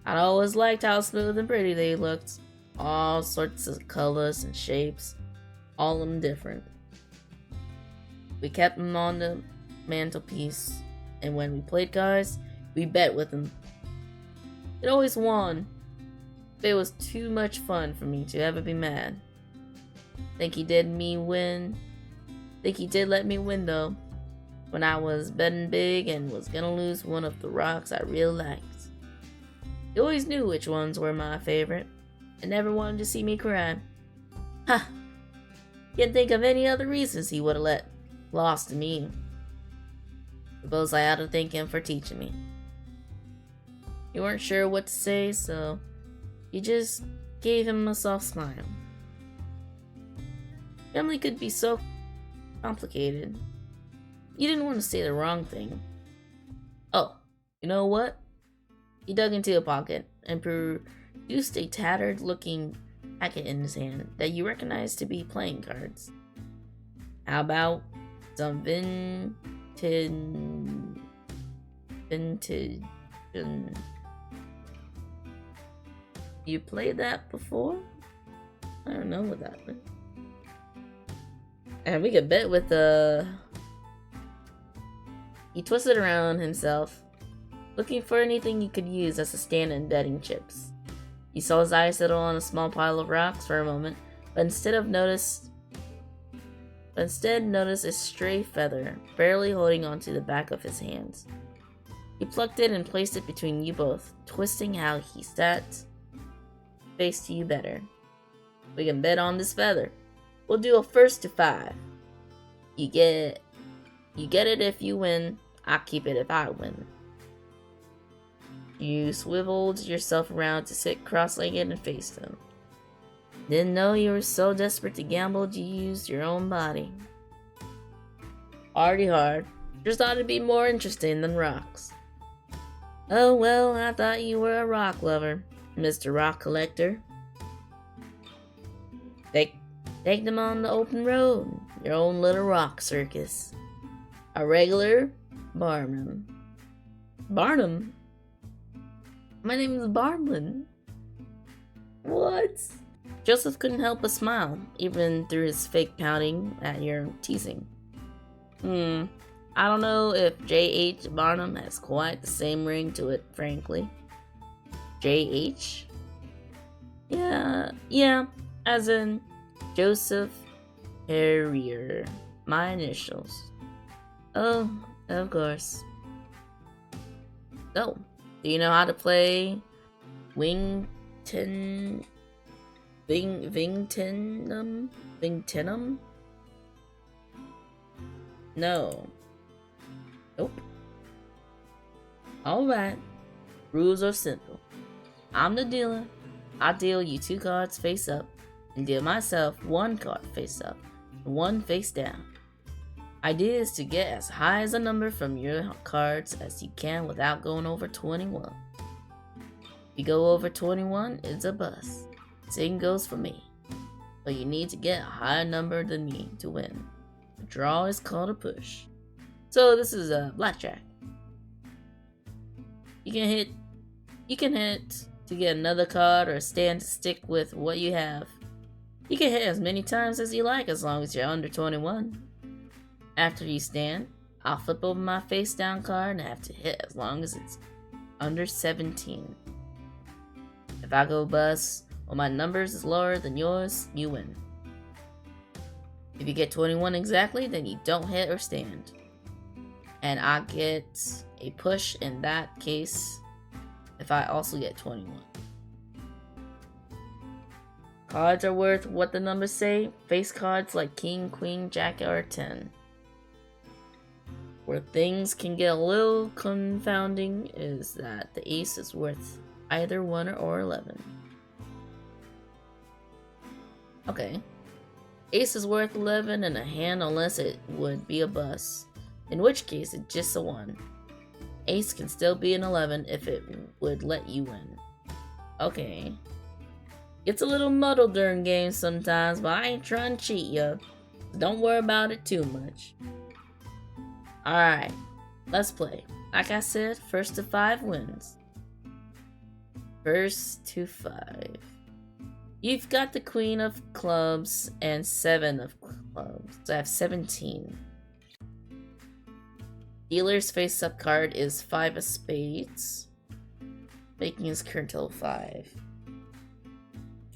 I'd always liked how smooth and pretty they looked. All sorts of colors and shapes, all of them different. We kept them on the mantelpiece, and when we played cards, we bet with them. It always won. But it was too much fun for me to ever be mad. Think he did let me win though, when I was betting big and was gonna lose one of the rocks I really liked. He always knew which ones were my favorite, and never wanted to see me cry. Ha! Can't think of any other reasons he would have lost to me. Suppose I ought to thank him for teaching me. You weren't sure what to say, so you just gave him a soft smile. Family could be so complicated. You didn't want to say the wrong thing. Oh, you know what? He dug into a pocket and produced a tattered-looking packet in his hand that you recognized to be playing cards. How about some vintage... You played that before? I don't know what that is. And we could bet with He twisted around himself, looking for anything he could use as a stand-in betting chips. He saw his eyes settle on a small pile of rocks for a moment, but instead noticed a stray feather barely holding onto the back of his hands. He plucked it and placed it between you both, twisting how he sat face to you better. We can bet on this feather. We'll do a first to 5. You get it if you win. I keep it if I win. You swiveled yourself around to sit cross-legged and faced him. Didn't know you were so desperate to gamble you used your own body. Already hard. Just thought it'd be more interesting than rocks. Oh well, I thought you were a rock lover, Mr. Rock Collector. Take them on the open road, your own little rock circus. A regular Barnum. Barnum? My name is Barnum. What? Joseph couldn't help but smile, even through his fake pouting at your teasing. I don't know if J.H. Barnum has quite the same ring to it, frankly. J.H.? Yeah, as in Joseph Harrier. My initials. Oh, of course. So, do you know how to play Wingtenum? Wingtenum? No. Nope. Alright. Rules are simple. I'm the dealer. I deal you 2 cards face up, and deal myself 1 card face up, and 1 face down. Idea is to get as high as a number from your cards as you can without going over 21. If you go over 21, it's a bust. Same goes for me. But you need to get a higher number than me to win. A draw is called a push. So this is a blackjack. You can hit to get another card or stand to stick with what you have. You can hit as many times as you like as long as you're under 21. After you stand, I'll flip over my face down card and have to hit as long as it's under 17. If I go bust or my numbers is lower than yours, you win. If you get 21 exactly, then you don't hit or stand. And I get a push in that case if I also get 21. Cards are worth what the numbers say. Face cards like King, Queen, Jack are 10. Where things can get a little confounding is that the ace is worth either 1 or 11. Okay. Ace is worth 11 in a hand unless it would be a bust, in which case it's just a 1. Ace can still be an 11 if it would let you win. Okay. It's a little muddled during games sometimes, but I ain't trying to cheat ya. So don't worry about it too much. Alright, let's play. Like I said, first to 5 wins. First to 5. You've got the Queen of Clubs and 7 of Clubs. So I have 17. Dealer's face-up card is 5 of Spades, making his current total 5.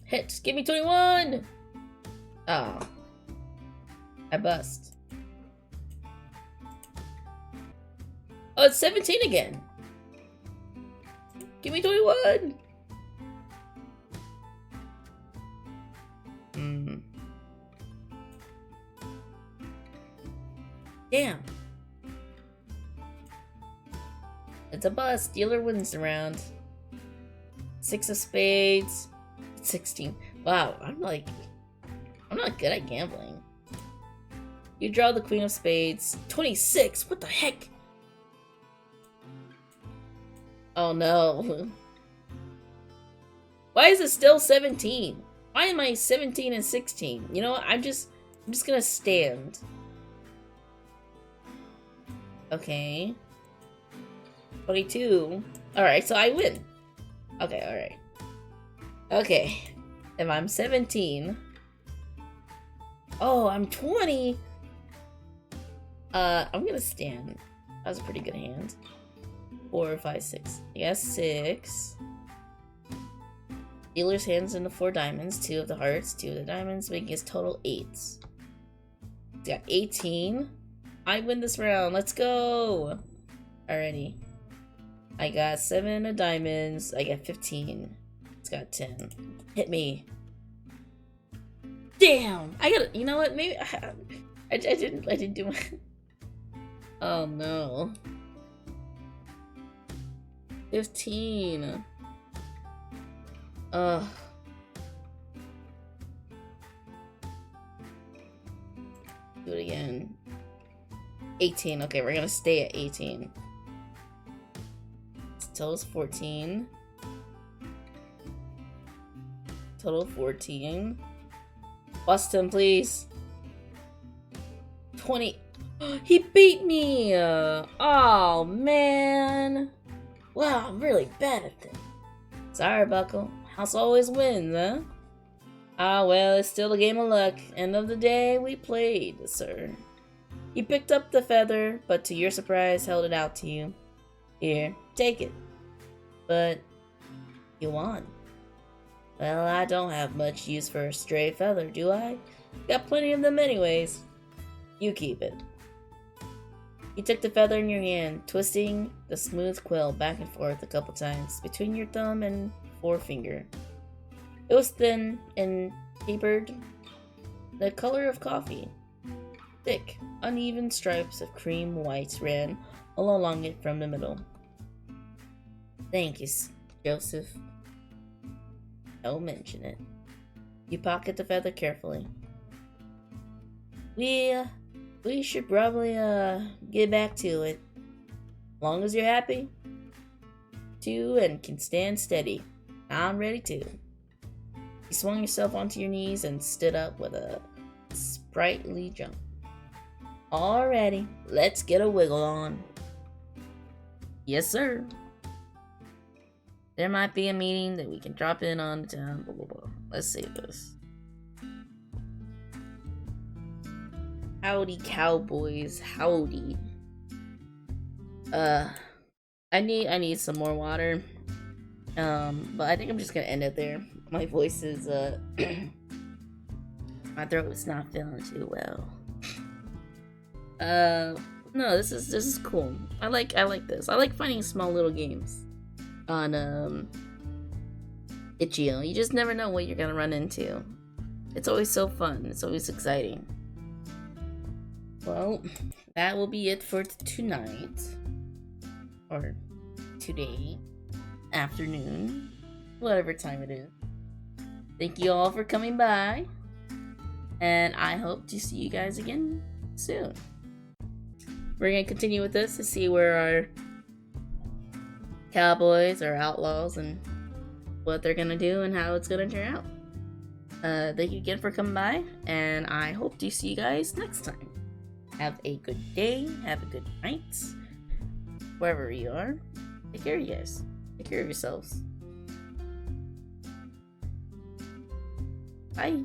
Hit! Give me 21! Oh. I bust. Oh, it's 17 again! Give me 21! Damn. It's a bust. Dealer wins the round. 6 of Spades. 16. Wow, I'm not good at gambling. You draw the Queen of Spades. 26! What the heck? Oh no. Why is it still 17? Why am I 17 and 16? You know what? I'm just gonna stand. Okay. 22. Alright, so I win. Okay, alright. Okay. If I'm 17. Oh, I'm 20. I'm gonna stand. That was a pretty good hand. 4, 5, 6. Yes, 6. Dealer's hands in the 4 diamonds, 2 of the hearts, 2 of the diamonds, making his total 8. He's got 18. I win this round. Let's go. Alrighty. I got 7 of diamonds. I got 15. It's got 10. Hit me. Damn. I got. You know what? Maybe I didn't do it. Oh no. 15. Ugh. Do it again. 18. Okay, we're gonna stay at 18. Total's 14. Total 14. Bust him, please. 20. He beat me! Oh, man. Wow, I'm really bad at this. Sorry, Buckle. House always wins, huh? Ah, well, it's still a game of luck. End of the day, we played, sir. He picked up the feather, but to your surprise, held it out to you. Here, take it. But you won. Well, I don't have much use for a stray feather, do I? Got plenty of them anyways. You keep it. You took the feather in your hand, twisting the smooth quill back and forth a couple times between your thumb and forefinger. It was thin and tapered, the color of coffee. Thick, uneven stripes of cream white ran all along it from the middle. Thank you, Joseph. Don't mention it. You pocket the feather carefully. We should probably get back to it. Long as you're happy to and can stand steady. I'm ready to. You swung yourself onto your knees and stood up with a sprightly jump. Alrighty, let's get a wiggle on. Yes, sir. There might be a meeting that we can drop in on town, blah, blah, blah. Let's save this. Howdy, cowboys. Howdy. I need some more water. But I think I'm just gonna end it there. My voice is, my throat is not feeling too well. No, this is cool. I like this. I like finding small little games on, Itch.io. You just never know what you're gonna run into. It's always so fun. It's always exciting. Well, that will be it for tonight. Or today. Afternoon. Whatever time it is. Thank you all for coming by. And I hope to see you guys again soon. We're going to continue with this to see where our cowboys or outlaws and what they're going to do and how it's going to turn out. Thank you again for coming by. And I hope to see you guys next time. Have a good day. Have a good night. Wherever you are. Take care of you guys. Take care of yourselves. Bye.